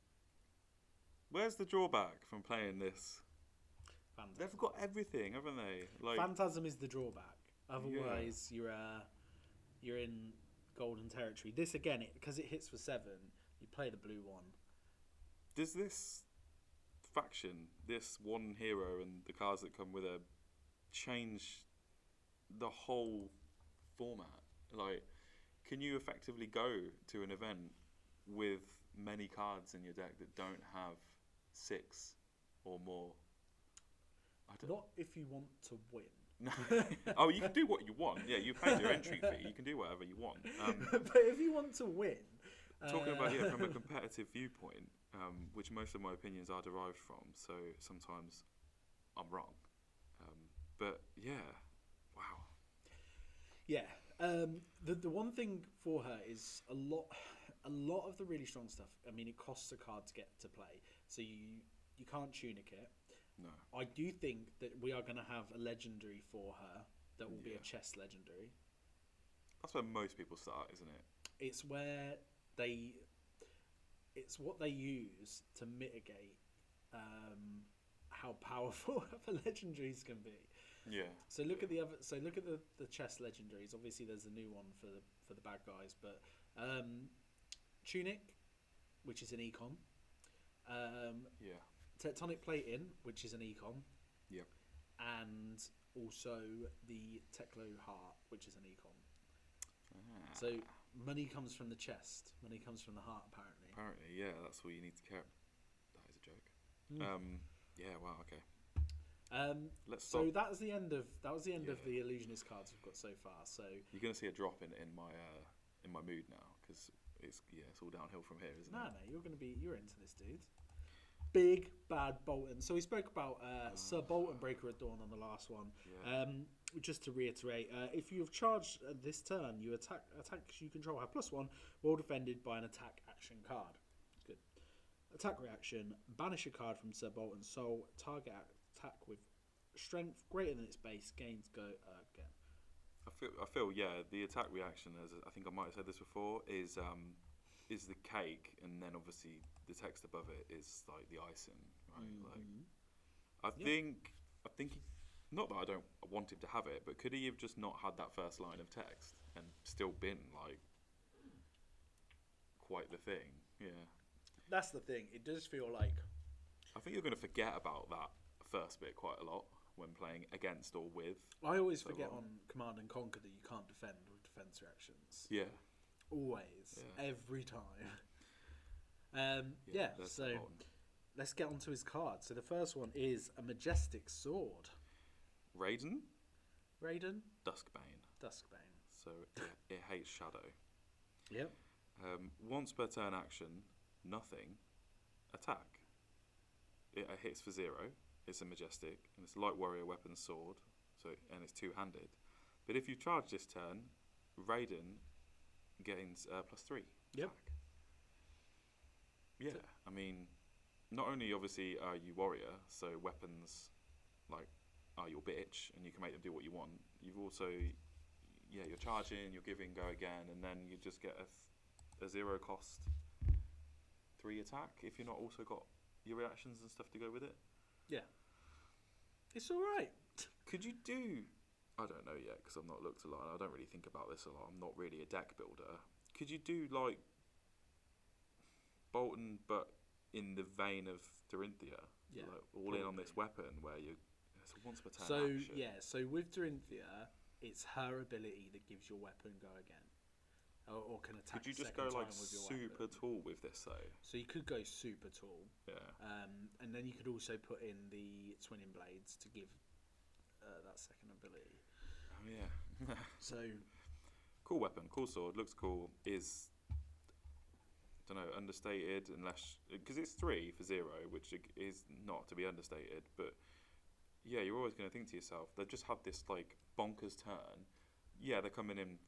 S2: the drawback from playing this?
S1: Phantasm.
S2: They've got everything, haven't they? Like,
S1: Phantasm is the drawback. Otherwise, you're in golden territory. This again, because it hits for 7, you play the blue one.
S2: Does this faction, this one hero, and the cards that come with it, change the whole format? Like, can you effectively go to an event with many cards in your deck that don't have 6 or more?
S1: Not if you want to win.
S2: No. Oh, you can do what you want. Yeah, you paid your entry fee. You can do whatever you want.
S1: But if you want to win...
S2: Talking about from a competitive viewpoint, which most of my opinions are derived from, so sometimes I'm wrong. But yeah, wow.
S1: Yeah. The one thing for her is a lot of the really strong stuff. I mean, it costs a card to get to play, so you can't tunic it.
S2: No.
S1: I do think that we are going to have a legendary for her that will be a chess legendary.
S2: That's where most people start, isn't it?
S1: It's what they use to mitigate how powerful the legendaries can be.
S2: Yeah.
S1: So look at the chess legendaries. Obviously, there's a new one for the bad guys, but Tunic, which is an econ.
S2: Yeah.
S1: Tectonic Plating, which is an econ.
S2: Yep.
S1: And also the Teklo Heart, which is an econ.
S2: Ah.
S1: So money comes from the chest. Money comes from the heart, apparently.
S2: Apparently, yeah. That's all you need to care. That is a joke. Yeah. Wow. Okay. Let's stop.
S1: So that was the end of the Illusionist cards we've got so far. So
S2: you're going to see a drop in my mood now because it's all downhill from here, isn't it?
S1: No, you're into this, dude. Big bad Bolton. So we spoke about Sir Bolton, Breaker of Dawn on the last one.
S2: Yeah.
S1: Just to reiterate, if you have charged this turn, you attacks you control have +1, well defended by an attack action card. Good. Attack reaction: banish a card from Sir Bolton's soul. Target attack with strength greater than its base gains go again.
S2: I feel, yeah, the attack reaction, as I think I might have said this before, is the cake, and then obviously the text above it is like the icing, right? Like, I think, not that I don't want him to have it, but could he have just not had that first line of text and still been like quite the thing? Yeah.
S1: That's the thing. It does feel like
S2: I think you're going to forget about that first bit quite a lot when playing against or with.
S1: I always forget on Command and Conquer that you can't defend with defense reactions.
S2: Yeah.
S1: Always. Yeah. Every time. So let's get onto his card. So the first one is a majestic sword.
S2: Raiden?
S1: Duskbane.
S2: So it hates shadow.
S1: Yep.
S2: Once per turn action, nothing. Attack. It hits for 0. It's a majestic, and it's a light warrior weapon sword, and it's two-handed. But if you charge this turn, Raiden gains +3
S1: yep.
S2: attack. Yeah, I mean, not only obviously are you warrior, so weapons like are your bitch, and you can make them do what you want. You've also, you're charging, you're giving, go again, and then you just get a 0 cost 3 attack if you're not also got your reactions and stuff to go with it.
S1: Yeah. It's all right.
S2: Could you do... I don't know yet, because I've not looked a lot, and I don't really think about this a lot. I'm not really a deck builder. Could you do, like, Bolton, but in the vein of Dorinthia?
S1: Yeah.
S2: Like, all in on this weapon, where you... It's a once per turn action.
S1: So with Dorinthia, it's her ability that gives your weapon go again. Or can attack.
S2: Could you just go like super tall with this though?
S1: So you could go super tall.
S2: Yeah.
S1: And then you could also put in the twinning blades to give that second ability.
S2: Oh yeah.
S1: So
S2: cool weapon, cool sword, looks cool. Is don't know, understated unless because it's 3 for 0, which is not to be understated. But yeah, you're always going to think to yourself, they've just had this like bonkers turn. Yeah, they're coming in.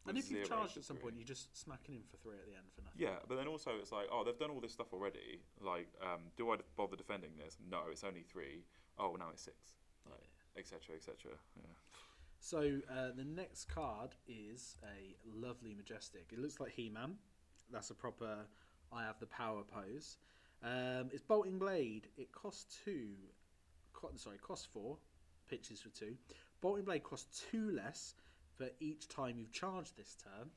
S1: And if you've charged at some point, you're just smacking him for 3 at the end for nothing.
S2: Yeah, but then also it's like, oh, they've done all this stuff already. Like, do I bother defending this? No, it's only 3. Oh, now it's 6. Like, etc., etc. Yeah.
S1: So the next card is a lovely majestic. It looks like He-Man. That's a proper I have the power pose. It's Bolting Blade. It costs 4. Pitches for 2. Bolting Blade costs 2 less for each time you've charged this turn.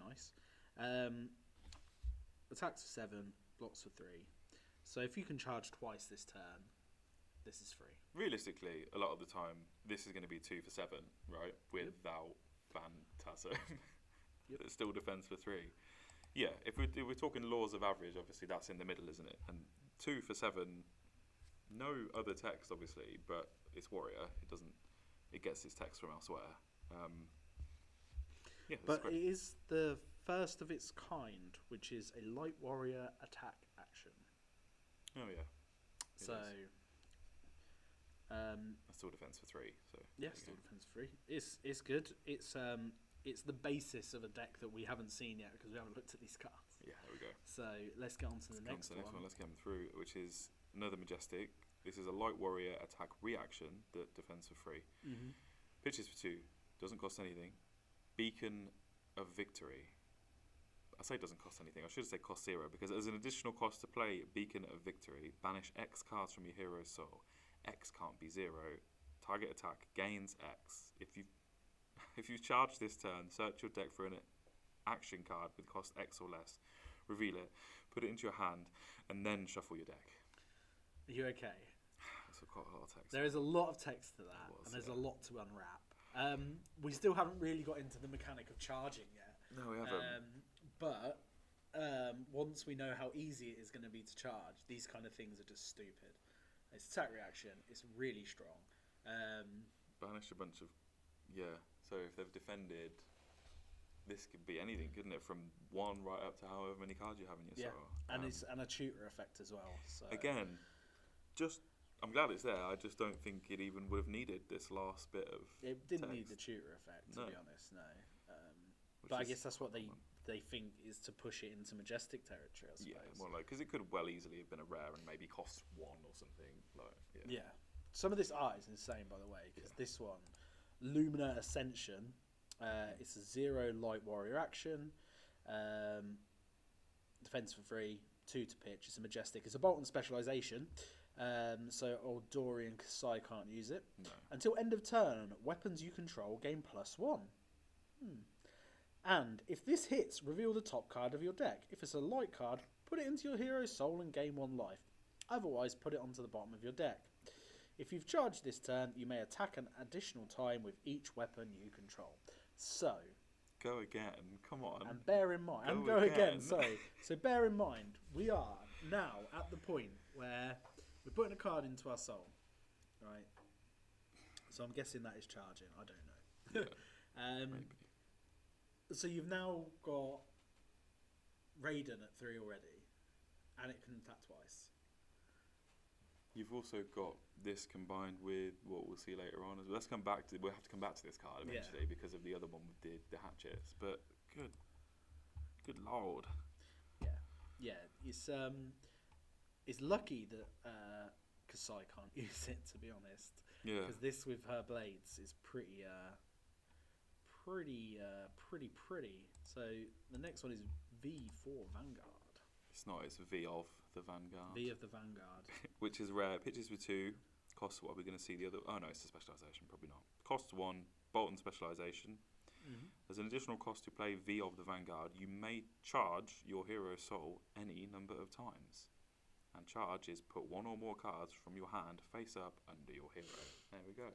S1: Nice. Attacks for 7, blocks for 3. So if you can charge twice this turn, this is free.
S2: Realistically, a lot of the time, this is going to be 2 for 7, right? Without Phantasm. Yep. It still defends for 3. Yeah, if we're talking laws of average, obviously that's in the middle, isn't it? And 2 for 7, no other text, obviously, but it's warrior. It gets its text from elsewhere.
S1: But it is the first of its kind, which is a light warrior attack action.
S2: Oh yeah. That's still defense for 3. So
S1: yeah, still defense for 3. It's good. It's the basis of a deck that we haven't seen yet because we haven't looked at these cards.
S2: Yeah, there we go.
S1: So let's get on to the next one.
S2: Let's get them through, which is another majestic. This is a light warrior attack reaction that defends for 3.
S1: Mm-hmm.
S2: Pitches for 2. Doesn't cost anything. Beacon of Victory. I say it doesn't cost anything. I should say cost 0 because as an additional cost to play Beacon of Victory, banish X cards from your hero's soul. X can't be 0. Target attack gains X. If you charge this turn, search your deck for an action card with cost X or less. Reveal it. Put it into your hand, and then shuffle your deck.
S1: Are you okay?
S2: That's quite a lot of text.
S1: There is a lot of text to that, and there's a lot to unwrap. We still haven't really got into the mechanic of charging yet.
S2: No, we haven't.
S1: But once we know how easy it is going to be to charge, these kind of things are just stupid. It's attack reaction. It's really strong.
S2: Banish a bunch of... Yeah, so if they've defended... This could be anything, couldn't it? From 1 right up to however many cards you have in your soul.
S1: And it's a tutor effect as well. So.
S2: Again, I'm glad it's there. I just don't think it even would have needed this last bit of
S1: It didn't
S2: text.
S1: need the tutor effect, to be honest, no. But I guess that's what they think is to push it into majestic territory, I suppose.
S2: Yeah, well, because it could well easily have been a rare and maybe cost 1 or something.
S1: Yeah. Some of this art is insane, by the way, because this one, Lumina Ascension. It's a 0 light warrior action. Defense for 3, 2 to pitch. It's a majestic. It's a Bolton specialization. So old Dory and Kasai can't use it.
S2: No.
S1: Until end of turn, weapons you control gain +1. And if this hits, reveal the top card of your deck. If it's a light card, put it into your hero's soul and gain 1 life. Otherwise, put it onto the bottom of your deck. If you've charged this turn, you may attack an additional time with each weapon you control. So...
S2: Go again, come on.
S1: And bear in mind... Go again, sorry. So bear in mind, we are now at the point where we're putting a card into our soul, right? So I'm guessing that is charging. I don't know.
S2: Yeah, maybe.
S1: So you've now got Raiden at 3 already, and it can attack twice.
S2: You've also got this combined with what we'll see later on. We'll have to come back to this card eventually because of the other one with the hatchets. But good lord.
S1: Yeah. It's lucky that Kasai can't use it, to be honest.
S2: Yeah.
S1: Because this with her blades is pretty. So the next one is V for Vanguard.
S2: It's not. It's V of the Vanguard.
S1: V of the Vanguard.
S2: Which is rare. Pitches with 2. Costs what? We're going to see the other. Oh no, it's a specialization. Probably not. Costs 1. Bolton specialization.
S1: Mm-hmm.
S2: As an additional cost to play V of the Vanguard, you may charge your hero's soul any number of times. And charge is put 1 or more cards from your hand face up under your hero. There we go.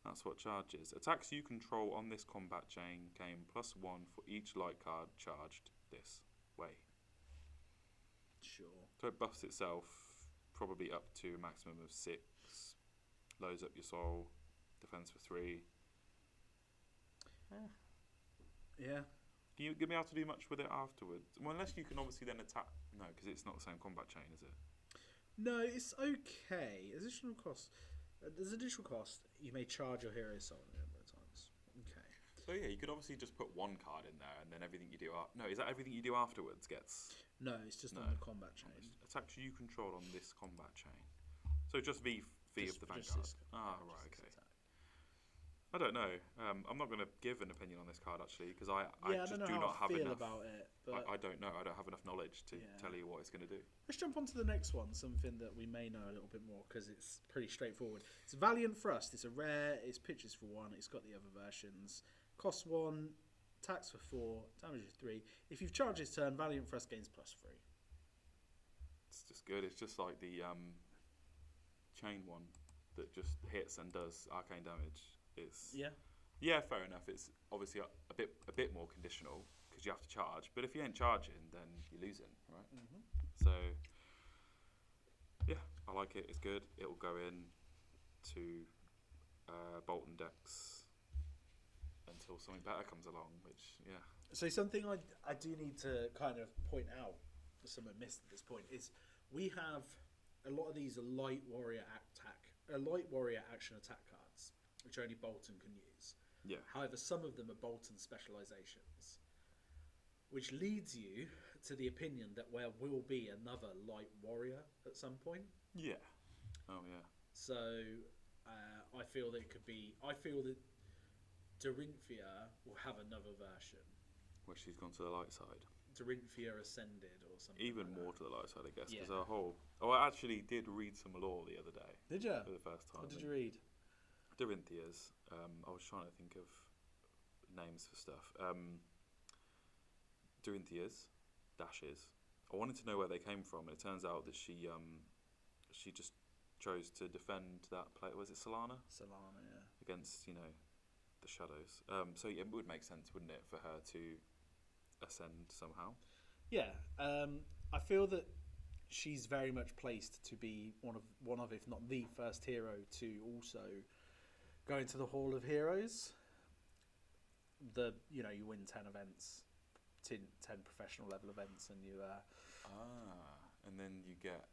S2: That's what charge is. Attacks you control on this combat chain gain +1 for each light card charged this way.
S1: Sure.
S2: So it buffs itself probably up to a maximum of 6. Loads up your soul. Defense for 3.
S1: Yeah.
S2: You be able to do much with it afterwards. Well, unless you can obviously then attack. No, because it's not the same combat chain, is it?
S1: No, it's okay. Additional cost. There's additional cost. You may charge your hero's soul a number of times. Okay.
S2: So yeah, you could obviously just put 1 card in there, and then everything you do. No, is that everything you do afterwards gets?
S1: No, it's just on the combat chain.
S2: Attacks you control on this combat chain. So just V of the Vanguard. Right, okay. I don't know. I'm not going to give an opinion on this card actually because I just do not have enough.
S1: About it, but
S2: I don't know. I don't have enough knowledge to tell you what it's going to do.
S1: Let's jump on to the next one. Something that we may know a little bit more because it's pretty straightforward. It's Valiant Thrust. It's a rare. It's pitches for 1. It's got the other versions. Costs 1. Attacks for 4. Damages 3. If you've charged this turn, Valiant Thrust gains +3.
S2: It's just good. It's just like the chain one that just hits and does arcane damage. It's fair enough. It's obviously a bit more conditional because you have to charge. But if you ain't charging, then you're losing, right?
S1: Mm-hmm.
S2: So yeah, I like it. It's good. It will go in to Bolton decks until something better comes along. Which
S1: So something I do need to kind of point out, someone missed at this point, is we have a lot of these light warrior action attack cards, which only Bolton can use.
S2: Yeah.
S1: However, some of them are Bolton specializations, which leads you to the opinion that there will be another light warrior at some point.
S2: Yeah. Oh yeah.
S1: So I feel that it could be. I feel that Dorinthia will have another version.
S2: Where she's gone to the light side.
S1: Dorinthia Ascended or something.
S2: Even
S1: like
S2: more
S1: that.
S2: to the light side, I guess.
S1: Yeah.
S2: Because I actually did read some lore the other day.
S1: Did you?
S2: For the first time.
S1: What did you read?
S2: Dorinthia's. I was trying to think of names for stuff. Dorinthia's dashes. I wanted to know where they came from, and it turns out that she just chose to defend that play. Was it Solana?
S1: Solana, yeah.
S2: Against the shadows. So yeah, it would make sense, wouldn't it, for her to ascend somehow?
S1: Yeah. I feel that she's very much placed to be one of, if not the first hero to also go into the Hall of Heroes. You win 10 events, 10 professional level events, and you.
S2: And then you get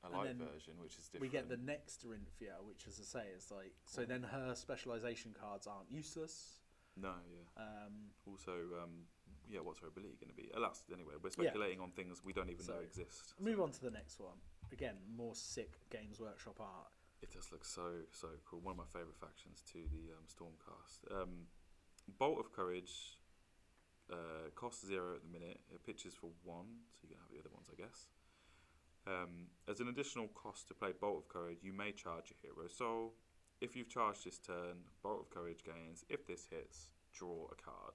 S2: a light version, which is different.
S1: We get the next Dorinthia, which, as I say, is like so. Then her specialization cards aren't useless.
S2: No, yeah. Also, what's her ability going to be? Alas, anyway, we're speculating on things we don't even know exist.
S1: Move on to the next one. Again, more sick Games Workshop art.
S2: It does look so cool. One of my favourite factions to the Stormcast. Bolt of Courage costs 0 at the minute. It pitches for 1, so you can have the other ones, I guess. As an additional cost to play Bolt of Courage, you may charge a hero soul. If you've charged this turn, Bolt of Courage gains. If this hits, draw a card.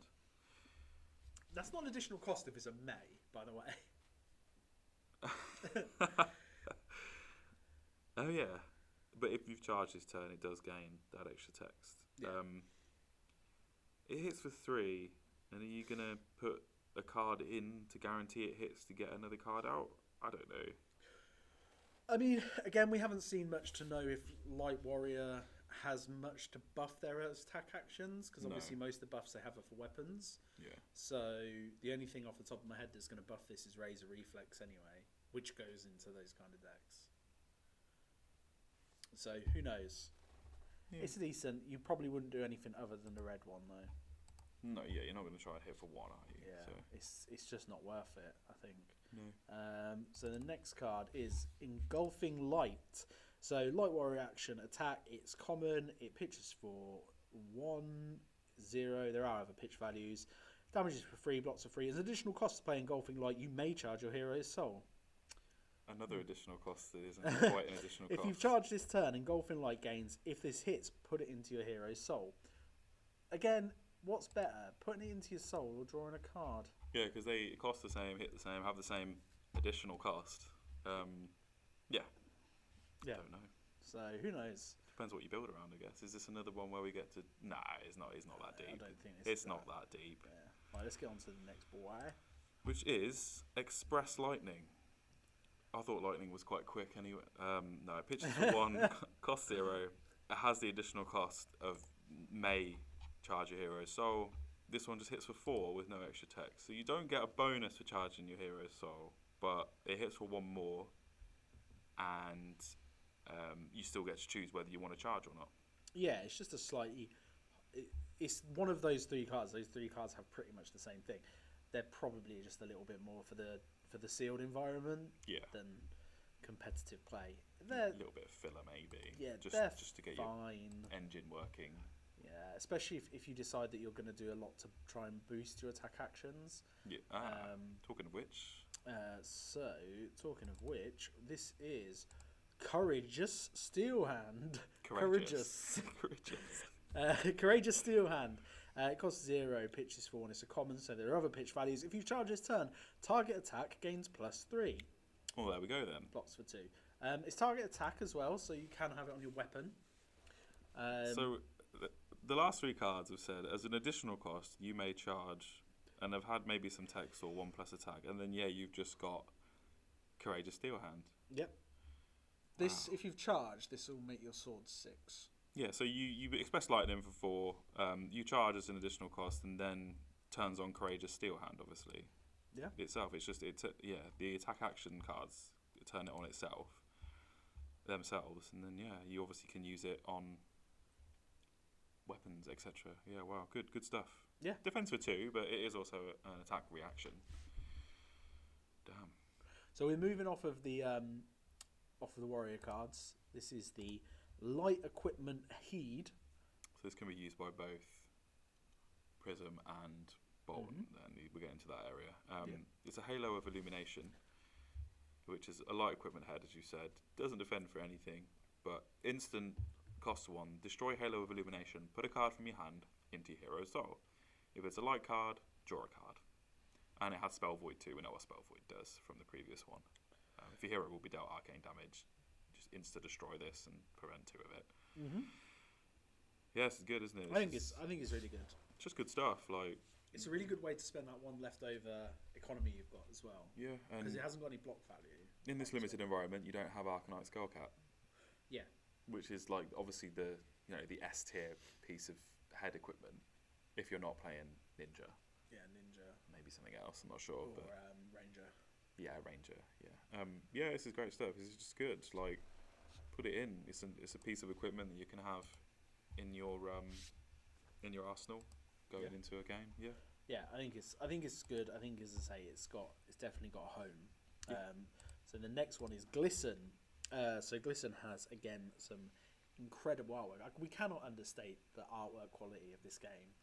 S1: That's not an additional cost if it's a May, by the way.
S2: Oh yeah, but if you've charged this turn, it does gain that extra text.
S1: Yeah.
S2: It hits for 3, and are you gonna put a card in to guarantee it hits to get another card out? I don't know.
S1: I mean, again, we haven't seen much to know if Light Warrior has much to buff their attack actions, because obviously most of the buffs they have are for weapons.
S2: Yeah.
S1: So the only thing off the top of my head that's going to buff this is Razor Reflex anyway, which goes into those kind of decks. So who knows? Yeah. It's decent. You probably wouldn't do anything other than the red one though.
S2: No, yeah, you're not going to try and hit for 1, are you?
S1: Yeah,
S2: so.
S1: it's just not worth it, I think.
S2: No.
S1: So the next card is Engulfing Light. So Light Warrior action attack. It's common. It pitches for 1/0. There are other pitch values. Damages for 3. Blocks for 3. As an additional cost to play Engulfing Light, you may charge your hero's soul.
S2: Another additional cost that isn't quite an additional cost.
S1: If you've charged this turn, Engulfing Light gains. If this hits, put it into your hero's soul. Again, what's better, putting it into your soul or drawing a card?
S2: Yeah, because they cost the same, hit the same, have the same additional cost. Yeah.
S1: Yeah.
S2: I don't know.
S1: So who knows?
S2: Depends what you build around, I guess. Is this another one where we get to? Nah, it's not. It's not that deep.
S1: I don't think
S2: it's not that deep.
S1: Yeah. Right, let's get on to the next boy.
S2: Which is Express Lightning. I thought Lightning was quite quick anyway. No, it pitches for 1, cost 0. It has the additional cost of may charge your hero soul. This one just hits for 4 with no extra text. So you don't get a bonus for charging your hero's soul, but it hits for 1 more, and you still get to choose whether you want to charge or not.
S1: Yeah, it's just a slightly... It's one of those 3 cards. Those 3 cards have pretty much the same thing. They're probably just a little bit more for the sealed environment than competitive play. They're,
S2: a little bit of filler maybe.
S1: Yeah,
S2: just to get
S1: fine.
S2: Your engine working.
S1: Yeah, especially if you decide that you're going to do a lot to try and boost your attack actions.
S2: Yeah. Talking of which.
S1: Talking of which, this is Courageous Steelhand.
S2: Courageous.
S1: Courageous Steelhand. It costs 0, pitches 4, and it's a common, so there are other pitch values. If you charge this turn, target attack gains +3.
S2: Well, there we go then.
S1: Blocks for 2. It's target attack as well, so you can have it on your weapon.
S2: So the last 3 cards have said, as an additional cost, you may charge, and have had maybe some text or 1+ attack, and then you've just got Courageous Steelhand.
S1: Yep. This, if you've charged, this will make your sword 6.
S2: Yeah, so you Express Lightning for 4, you charge as an additional cost, and then turns on Courageous Steelhand, obviously.
S1: Yeah.
S2: Itself, it's just, the attack action cards turn it on themselves, and then, you obviously can use it on weapons, etc. Yeah, wow, good stuff.
S1: Yeah.
S2: Defense for 2, but it is also an attack reaction. Damn.
S1: So we're moving off of the warrior cards. This is the Light Equipment Heed.
S2: So this can be used by both Prism and Bolt, and we'll get into that area. It's a Halo of Illumination, which is a light equipment head, as you said. Doesn't defend for anything, but instant cost 1. Destroy Halo of Illumination. Put a card from your hand into your hero's soul. If it's a light card, draw a card. And it has Spell Void too. We know what Spell Void does from the previous one. If your hero will be dealt arcane damage, just insta-destroy this and prevent 2 of it. Yeah, it's good, isn't it?
S1: I think it's really good.
S2: It's just good stuff. Like,
S1: it's a really good way to spend that 1 leftover economy you've got as well.
S2: Yeah,
S1: because it hasn't got any block value.
S2: In this limited environment, you don't have Arcanite Skullcat.
S1: Yeah.
S2: Which is like obviously the S tier piece of head equipment. If you're not playing Ninja.
S1: Yeah, Ninja.
S2: Maybe something else. I'm not sure.
S1: Or
S2: but
S1: Ranger.
S2: Yeah, Ranger. Yeah. Yeah, this is great stuff. This is just good. Like, put it in. It's a piece of equipment that you can have in your arsenal going into a game. Yeah.
S1: Yeah, I think it's good. I think, as I say, it's definitely got a home.
S2: Yeah.
S1: So the next one is Glisten. So Glisten has again some incredible artwork. Like, we cannot understate the artwork quality of this game.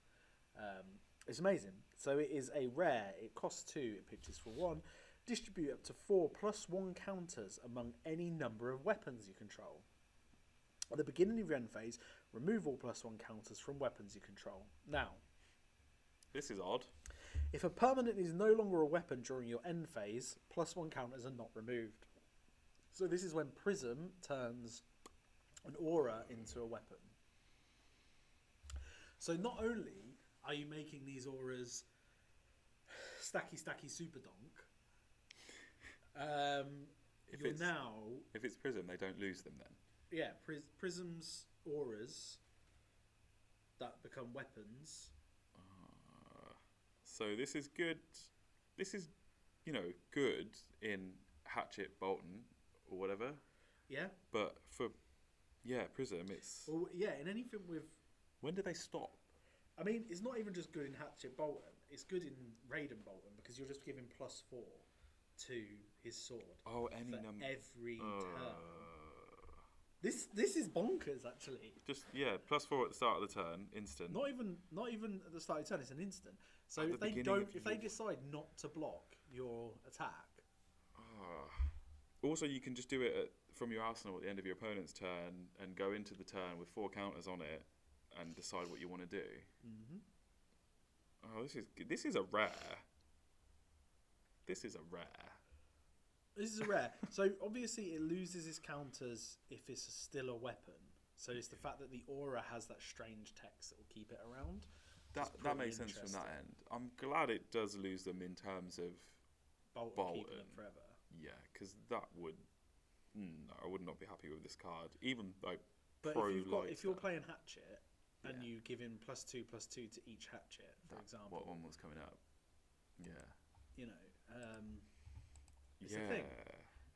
S1: It's amazing. So it is a rare. It costs 2. It pitches for 1. Distribute up to 4+1 counters among any number of weapons you control. At the beginning of your end phase, remove all +1 counters from weapons you control. Now,
S2: This is odd.
S1: if a permanent is no longer a weapon during your end phase, +1 counters are not removed. So this is when Prism turns an aura into a weapon. So not only are you making these auras stacky super donk,
S2: if it's Prism, they don't lose them then.
S1: Yeah, Prism's auras that become weapons.
S2: So this is good. This is, good in Hatchet, Bolton, or whatever.
S1: Yeah.
S2: But for, Prism, it's...
S1: Well, yeah, in anything with...
S2: When do they stop?
S1: I mean, it's not even just good in Hatchet Bolton. It's good in Raiden Bolton because you're just giving +4 to his sword.
S2: Oh, any number...
S1: Every turn. This is bonkers, actually.
S2: Just, +4 at the start of the turn, instant.
S1: Not even at the start of the turn, it's an instant. So
S2: At
S1: if
S2: the
S1: they
S2: beginning
S1: if they decide not to block your attack...
S2: Also, you can just do it from your arsenal at the end of your opponent's turn and go into the turn with 4 counters on it and decide what you want to do.
S1: Mm-hmm.
S2: Oh, this is a rare. This is a rare.
S1: This is a rare. So obviously it loses its counters if it's still a weapon. So it's the fact that the aura has that strange text that will keep it around.
S2: That makes sense from that end. I'm glad it does lose them in terms of Bolton.
S1: Keeping them forever.
S2: Yeah, because that would... No, I would not be happy with this card. Even like
S1: But if you're playing Hatchet and you give in +2/+2 to each Hatchet, for example...
S2: What one was coming up? Yeah.
S1: It's a thing.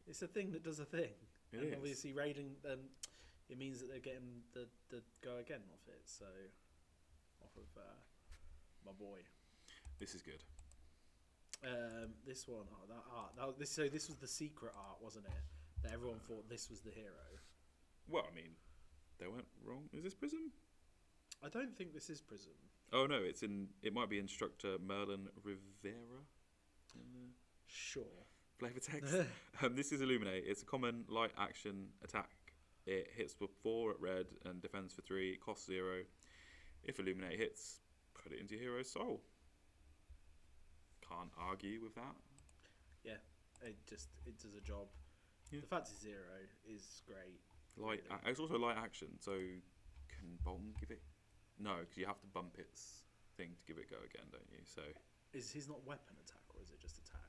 S1: It's a thing that does a thing.
S2: It
S1: and
S2: is.
S1: obviously Raiden, it means that they're getting the go again off it. So, off of my boy.
S2: This is good.
S1: This one, that art. This was the secret art, wasn't it? That everyone thought this was the hero.
S2: Well, I mean, they weren't wrong. Is this Prism?
S1: I don't think this is Prism.
S2: Oh no, it might be Instructor Merlin Rivera.
S1: Sure.
S2: Flavor text. This is Illuminate. It's a common light action attack. It hits for 4 at red and defends for 3. It costs 0. If Illuminate hits, put it into your hero's soul. Can't argue with that.
S1: Yeah, it does a job.
S2: Yeah.
S1: The fact it's 0 is great.
S2: It's also light action, so can Bolton give it? No, because you have to bump its thing to give it go again, don't you? So
S1: Is his not weapon attack, or is it just attack?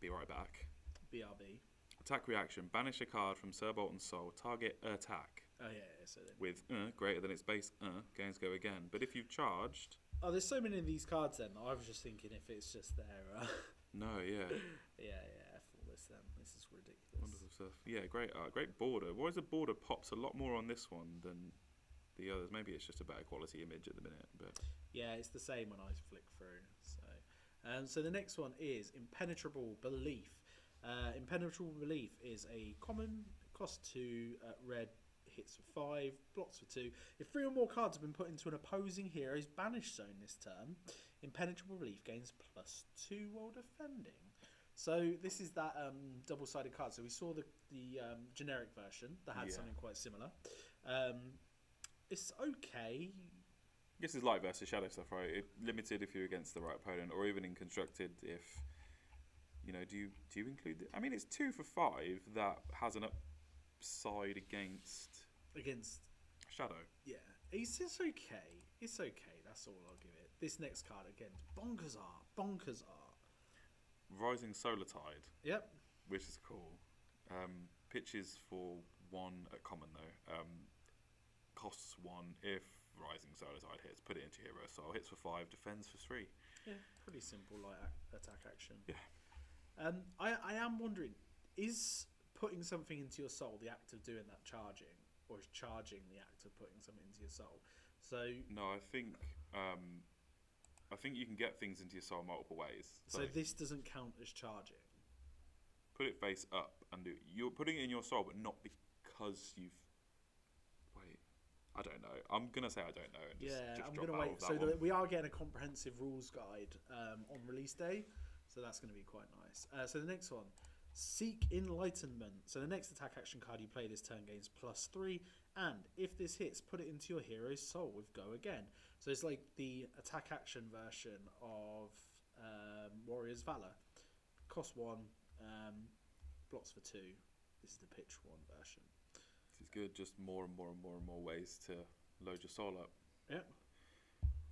S2: Be right back.
S1: BRB.
S2: Attack reaction. Banish a card from Sir Bolton's soul. Target attack.
S1: Oh yeah. So then.
S2: With greater than its base gains go again. But if you've charged...
S1: Oh, there's so many of these cards then. I was just thinking if it's just there.
S2: No, yeah.
S1: yeah. F all this then. This is ridiculous.
S2: Wonderful stuff. Yeah, great art. Great border. Why is the border pops a lot more on this one than the others? Maybe it's just a better quality image at the minute. But
S1: yeah, it's the same when I flick through. So the next one is Impenetrable Belief. Impenetrable Belief is a common, cost 2, red, hits for 5, blocks for 2. If 3 or more cards have been put into an opposing hero's banish zone this turn, Impenetrable Belief gains +2 while defending. So this is that double-sided card. So we saw the generic version that had something quite similar. It's okay.
S2: this is light versus shadow stuff, right? Limited if you're against the right opponent, or even in constructed if, do you include it? I mean, it's 2 for 5 that has an upside against shadow.
S1: Yeah, it's okay. It's okay. That's all I'll give it. This next card again, bonkers art.
S2: Rising Solar Tide.
S1: Yep.
S2: Which is cool. Pitches for 1 at common though. Costs 1 if Rising Solar Tide hits. Put it into hero soul. Hits for 5. Defends for 3.
S1: Yeah, pretty simple light attack action.
S2: Yeah.
S1: I am wondering, is putting something into your soul the act of doing that charging, or is charging the act of putting something into your soul? So
S2: no, I think you can get things into your soul multiple ways.
S1: So this doesn't count as charging.
S2: Put it face up and you're putting it in your soul, but not because you've. Wait, I don't know. I'm gonna say I don't know. And just
S1: I'm
S2: drop
S1: gonna
S2: out
S1: wait.
S2: of that
S1: So
S2: one.
S1: we are getting a comprehensive rules guide on release day, so that's going to be quite nice. So the next one, Seek Enlightenment. So the next attack action card you play this turn gains +3, and if this hits, put it into your hero's soul with Go Again. So it's like the attack action version of Warrior's Valor. Cost 1, blocks for 2. This is the pitch 1 version.
S2: This is good. Just more and more and more and more ways to load your soul up.
S1: Yeah.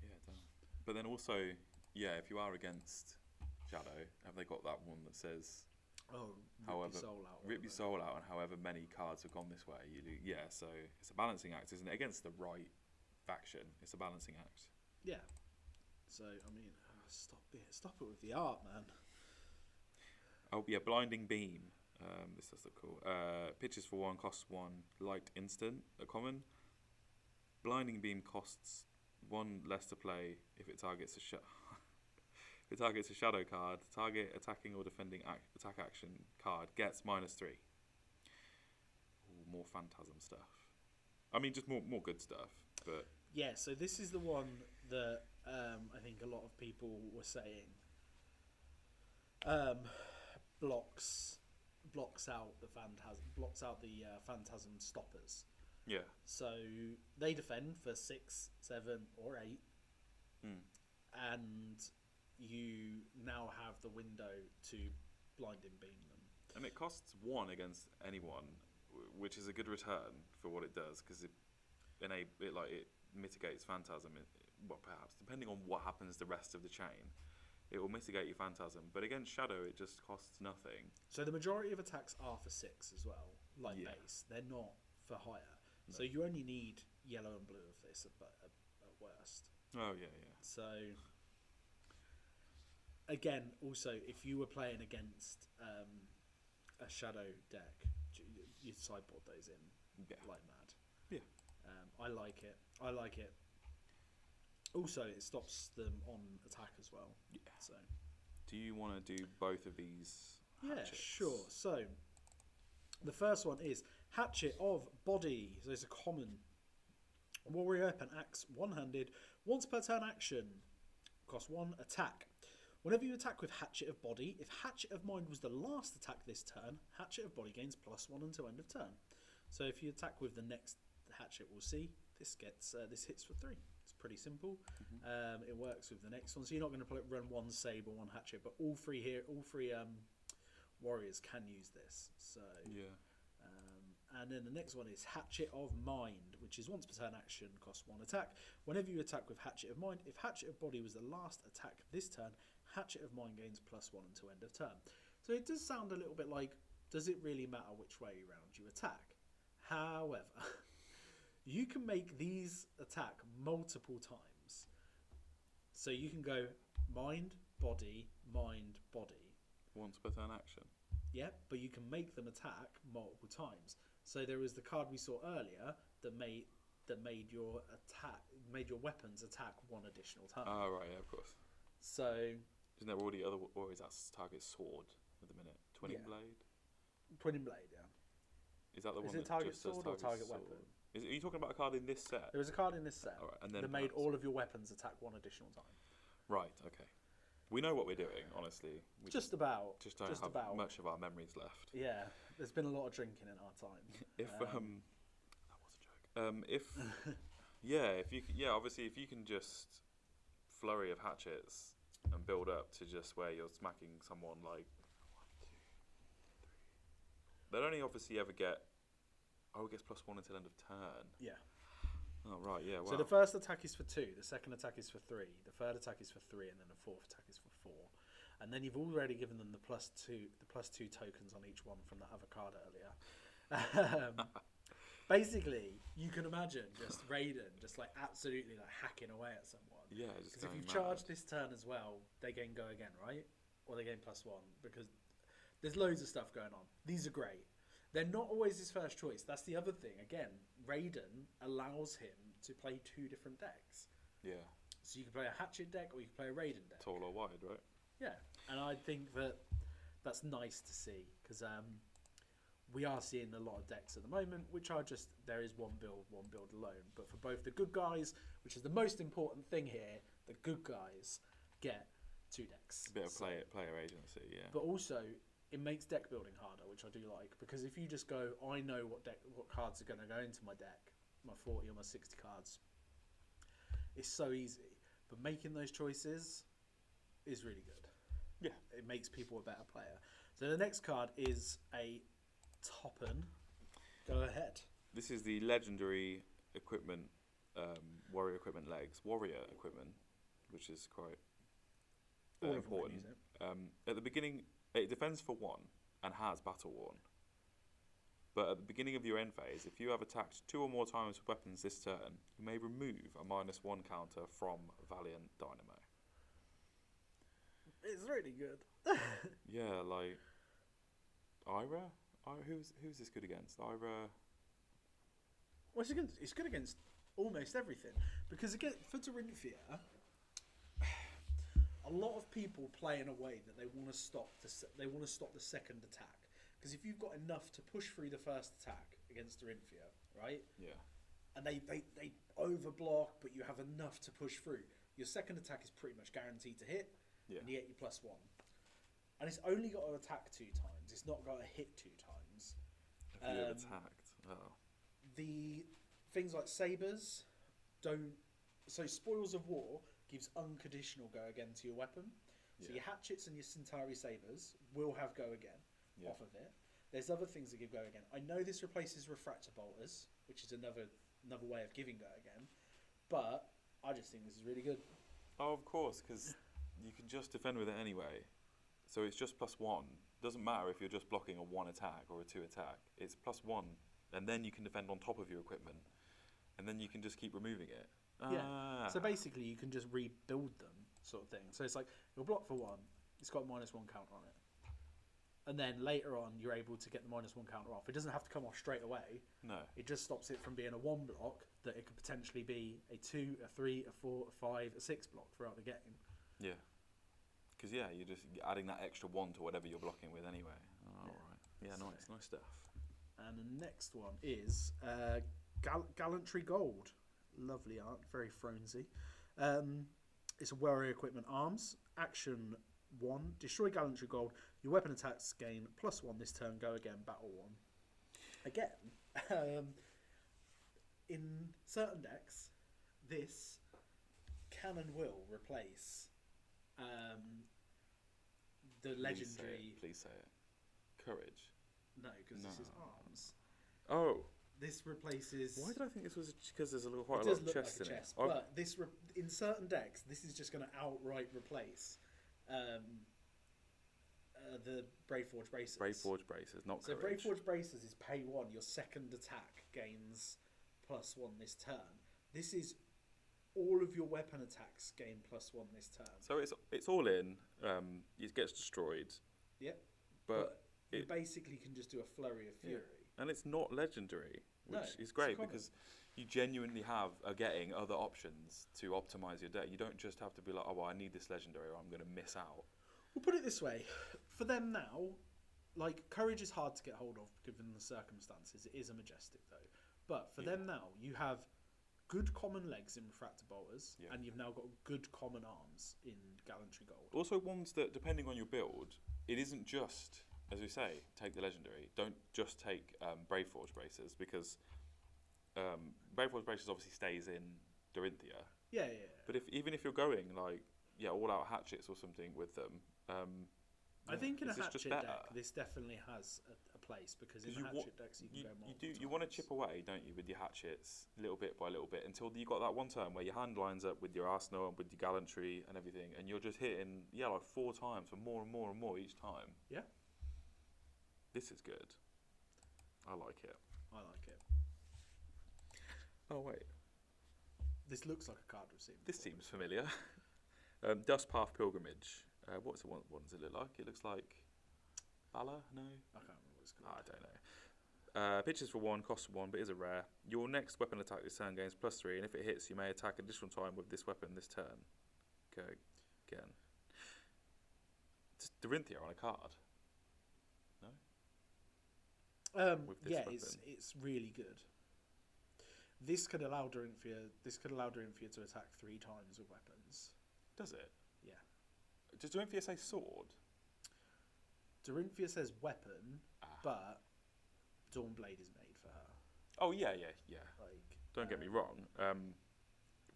S2: Yeah, damn. But then also, yeah, if you are against Shadow, have they got that one that says,
S1: Rip your soul out.
S2: rip your soul out, and however many cards have gone this way, you lose. Yeah, so it's a balancing act, isn't it? Against the right faction, it's a balancing act.
S1: Yeah. So I mean, stop it with the art, man.
S2: Oh yeah, Blinding Beam. This does look cool. Pitches for 1, costs 1, light instant, a common. Blinding Beam costs 1 less to play if it targets a if it targets a shadow card. Target attacking or defending attack action card gets -3. Ooh, more Phantasm stuff. I mean, just more good stuff. But
S1: Yeah. So this is the one that I think a lot of people were saying blocks out the phantasm stoppers.
S2: yeah,
S1: So they defend for 6, 7, or 8, and you now have the window to blinding beam them.
S2: and it costs 1 against anyone, which is a good return for what it does, because it mitigates Phantasm. Well, perhaps depending on what happens the rest of the chain, it will mitigate your Phantasm. But against Shadow, it just costs nothing.
S1: So the majority of attacks are for 6 as well, like
S2: Yeah.
S1: base. They're not for higher.
S2: No.
S1: So you only need yellow and blue of this at worst.
S2: Oh yeah.
S1: So again, also if you were playing against a Shadow deck, you'd sideboard those in like mad.
S2: Yeah.
S1: I like it. Also, it stops them on attack as well.
S2: Yeah.
S1: So
S2: Do you want to do both of these?
S1: yeah,
S2: hatchets?
S1: sure. So the first one is Hatchet of Body. So it's a common warrior weapon, axe, one-handed, once per turn action, cost 1, attack. Whenever you attack with Hatchet of Body, if Hatchet of Mind was the last attack this turn, Hatchet of Body gains +1 until end of turn. So if you attack with the next Hatchet we'll see, this hits for 3. It's pretty simple. It works with the next one, so you're not going to run 1 Sabre, 1 Hatchet, but all three warriors can use this. So
S2: Yeah.
S1: and then the next one is Hatchet of Mind, which is once per turn action, costs 1 attack. Whenever you attack with Hatchet of Mind, if Hatchet of Body was the last attack this turn, Hatchet of Mind gains +1 until end of turn. So it does sound a little bit like, does it really matter which way around you attack? However, you can make these attack multiple times. So you can go mind, body, mind, body.
S2: Once per turn action.
S1: Yeah, but you can make them attack multiple times. So there was the card we saw earlier that made your weapons attack 1 additional time.
S2: Oh right, yeah, of course.
S1: So
S2: Isn't there already other warriors that target sword at the minute? Twinning
S1: Yeah.
S2: Blade.
S1: Twinning Blade, yeah.
S2: Is that the one
S1: Is it
S2: that
S1: target
S2: just does
S1: sword or target
S2: sword?
S1: weapon?
S2: Are you talking about a card in this set?
S1: There was a card in this set
S2: All right, and then
S1: that made
S2: perhaps-
S1: all of your weapons attack 1 additional time.
S2: Right. Okay. We know what we're doing. Honestly, we
S1: Just about.
S2: just don't
S1: just
S2: have
S1: about.
S2: much of our memories left.
S1: Yeah, there's been a lot of drinking in our time.
S2: If that was a joke. If obviously if you can just flurry of hatchets and build up to just where you're smacking someone like 1, 2, 3. They'll only obviously ever get it gets +1 until end of turn.
S1: Yeah.
S2: Oh right, yeah. Wow.
S1: So the first attack is for 2, the second attack is for 3, the third attack is for 3, and then the fourth attack is for 4. And then you've already given them the +2 tokens on each one from that other card earlier. Basically, you can imagine just Raiden just like absolutely like hacking away at someone.
S2: Yeah, just
S1: Because if
S2: going
S1: you've
S2: mad.
S1: charged this turn as well, they gain Go Again, right? Or they gain +1 because there's loads of stuff going on. These are great. They're not always his first choice. That's the other thing. Again, Raiden allows him to play 2 different decks.
S2: Yeah,
S1: So you can play a Hatchet deck or you can play a Raiden deck.
S2: tall or wide, right?
S1: Yeah, and I think that that's nice to see, because we are seeing a lot of decks at the moment which are just, there is one build alone. But for both the good guys, which is the most important thing here, the good guys get 2 decks.
S2: A bit of player agency, yeah.
S1: But also, it makes deck building harder, which I do like, because if you just go, I know what cards are going to go into my deck, my 40 or my 60 cards, it's so easy. But making those choices is really good.
S2: Yeah.
S1: It makes people a better player. So the next card is a Toppen. Go ahead.
S2: This is the legendary equipment, warrior equipment legs, which is quite important. At the beginning, it defends for 1 and has battle worn. But at the beginning of your end phase, if you have attacked 2 or more times with weapons this turn, you may remove a -1 counter from Valiant Dynamo.
S1: It's really good.
S2: Yeah, like Ira. Who's this good against? Ira.
S1: Well, it's good against almost everything, because again, for Dorinthia, a lot of people play in a way that they want to stop the second attack. Because if you've got enough to push through the first attack against Dorinthia, right?
S2: Yeah.
S1: And they overblock, but you have enough to push through, your second attack is pretty much guaranteed to hit, and you get your +1. And it's only got to attack 2 times. It's not got to hit 2 times.
S2: Have you attacked? Oh.
S1: The things like sabers don't. So Spoils of War gives unconditional go again to your weapon. So your hatchets and your Centauri sabers will have go again off of it. There's other things that give go again. I know this replaces refractor bolters, which is another way of giving go again. But I just think this is really good.
S2: Oh, of course, because you can just defend with it anyway. So it's just +1. Doesn't matter if you're just blocking a 1 attack or a 2 attack. It's +1, and then you can defend on top of your equipment, and then you can just keep removing it.
S1: Yeah. So basically, you can just rebuild them, sort of thing. So it's like you'll block for 1. It's got a -1 counter on it, and then later on, you're able to get the -1 counter off. It doesn't have to come off straight away.
S2: No.
S1: It just stops it from being a 1 block that it could potentially be a 2, a 3, a 4, a 5, a 6 block throughout the game.
S2: Yeah. Because you're just adding that extra 1 to whatever you're blocking with anyway. Oh, right. Yeah, nice stuff.
S1: And the next one is Gallantry Gold. Lovely art, very Thronesy. It's a warrior equipment arms. Action 1, destroy Gallantry Gold. Your weapon attacks gain +1 this turn. Go again, battle 1. Again, in certain decks, this can and will replace the legendary.
S2: Please say it. Courage.
S1: No, because this is arms.
S2: Oh.
S1: This replaces.
S2: Why did I think this was because there's quite a
S1: It
S2: lot
S1: does
S2: of
S1: look
S2: chest
S1: like a
S2: in
S1: chest,
S2: it?
S1: but this in certain decks, this is just going to outright replace the Braveforge Bracers.
S2: Braveforge Bracers, not
S1: so
S2: Courage.
S1: Braveforge Bracers is pay 1. Your second attack gains +1 this turn. This is all of your weapon attacks gain +1 this turn.
S2: So it's all in. It gets destroyed.
S1: Yep.
S2: But
S1: you basically can just do a flurry of fury.
S2: And it's not legendary, which is great because you genuinely are getting other options to optimize your deck. You don't just have to be like, oh, well, I need this legendary or I'm going to miss out.
S1: We'll put it this way. For them now, like, Courage is hard to get hold of given the circumstances. It is a Majestic, though. But for them now, you have good common legs in Refractor Bolters, and you've now got good common arms in Gallantry Gold.
S2: Also ones that, depending on your build, it isn't just, as we say, take the legendary. Don't just take Braveforge Bracers, because Braveforge Bracers obviously stays in Dorinthia.
S1: Yeah.
S2: But even if you're going, like, all-out hatchets or something with them...
S1: I think in a hatchet deck, this definitely has a place, because in the hatchet decks you can go multiple times.
S2: You want to chip away, don't you, with your hatchets, little bit by little bit, until you got that one turn where your hand lines up with your arsenal and with your gallantry and everything, and you're just hitting, like 4 times for more and more and more each time.
S1: Yeah.
S2: This is good. I like it.
S1: I like it.
S2: Oh, wait.
S1: This looks like a card we've seen before.
S2: This seems familiar. Dustpath Pilgrimage. What does it look like? It looks like Valor? No?
S1: I can't remember what it's called.
S2: I don't know. Pitches for 1, costs 1, but is a rare. Your next weapon attack this turn gains +3, and if it hits, you may attack additional time with this weapon this turn. Go again. Just Dorinthia on a card. with this
S1: Yeah,
S2: weapon?
S1: it's really good. This could allow Dorinthia to attack 3 times with weapons.
S2: Does it?
S1: Yeah.
S2: Does Dorinthia say sword?
S1: Dorinthia says weapon,
S2: Ah.
S1: but Dawnblade is made for her.
S2: Oh yeah.
S1: Like,
S2: Don't get me wrong.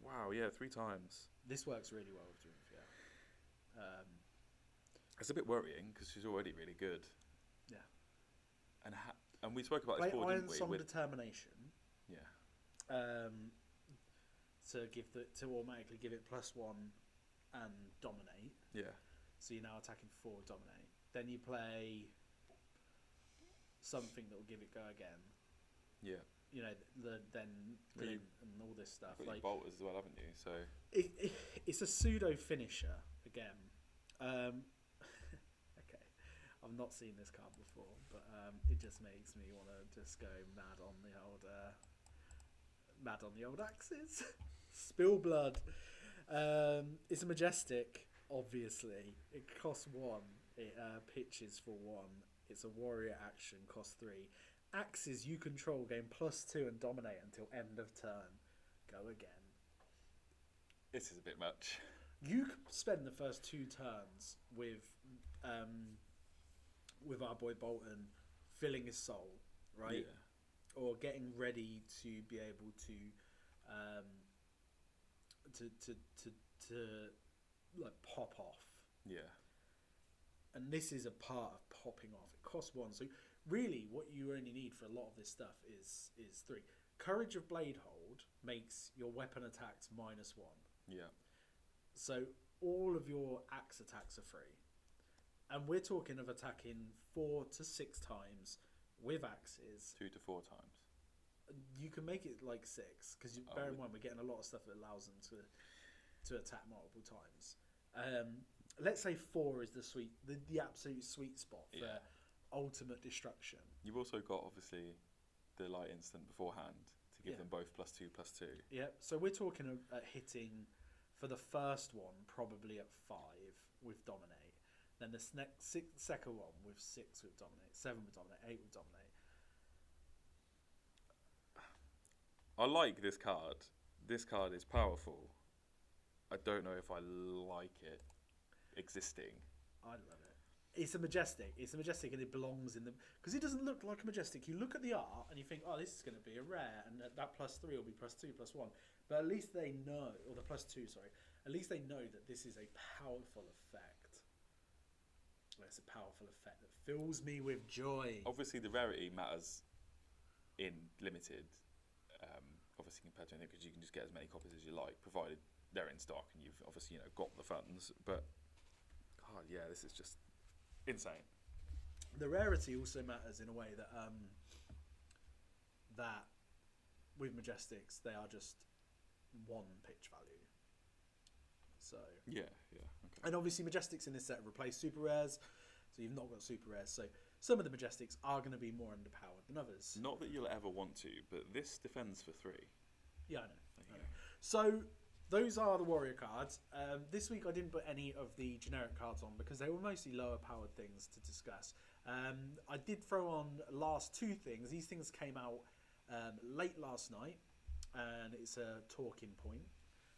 S2: Wow, yeah, 3 times.
S1: this works really well with Dorinthia.
S2: It's a bit worrying because she's already really good.
S1: Yeah.
S2: And we spoke about this
S1: Play
S2: before,
S1: Iron
S2: didn't we?
S1: Song
S2: With,
S1: Determination.
S2: yeah.
S1: To automatically give it +1 and dominate.
S2: Yeah.
S1: So you're now attacking 4 with dominate. Then you play something that will give it go again.
S2: Yeah.
S1: You know, then glint and all this stuff.
S2: You've got
S1: Like,
S2: your bolters as well, haven't you? So
S1: it's a pseudo finisher again. Okay, I've not seen this card before, but it just makes me want to just go mad on the old axes. Spill blood. It's a majestic, obviously. It costs 1. It pitches for 1. It's a warrior action, costs 3. Axes you control gain +2 and dominate until end of turn. Go again.
S2: this is a bit much.
S1: You could spend the first 2 turns with our boy Bolton filling his soul, right?
S2: Yeah.
S1: Or getting ready to be able to like pop off.
S2: Yeah.
S1: And this is a part of popping off. It costs 1, so really what you only need for a lot of this stuff is 3. Courage of Bladehold makes your weapon attacks -1.
S2: Yeah.
S1: So all of your axe attacks are free. And we're talking of attacking 4 to 6 times with axes.
S2: 2 to 4 times.
S1: You can make it like 6, because bear in mind we're getting a lot of stuff that allows them to attack multiple times. Let's say 4 is the absolute sweet spot for ultimate destruction.
S2: You've also got obviously the light instant beforehand to give them both +2/+2.
S1: Yeah, so we're talking at hitting for the first one probably at 5 with dominate. Then the second one with 6 with dominate, 7 with dominate, 8 with dominate.
S2: I like this card. This card is powerful. I don't know if I like it existing.
S1: I love it. It's a majestic. And it belongs in the... Because it doesn't look like a majestic. You look at the art and you think, oh, this is going to be a rare, and that +3 will be +2/+1. But at least they know, or the +2, sorry. At least they know that this is a powerful effect. It's a powerful effect that fills me with joy.
S2: Obviously, the rarity matters in limited, obviously compared to anything, because you can just get as many copies as you like, provided they're in stock and you've obviously got the funds. But God, yeah, this is just insane.
S1: The rarity also matters in a way that that with Majestics they are just 1 pitch value. So
S2: yeah, okay.
S1: And obviously Majestics in this set replace super rares, so you've not got super rares. So some of the Majestics are going to be more underpowered than others.
S2: Not that you'll ever want to, but this defends for 3.
S1: Yeah, I know. So those are the warrior cards. This week I didn't put any of the generic cards on because they were mostly lower powered things to discuss. I did throw on last 2 things. These things came out late last night, and it's a talking point.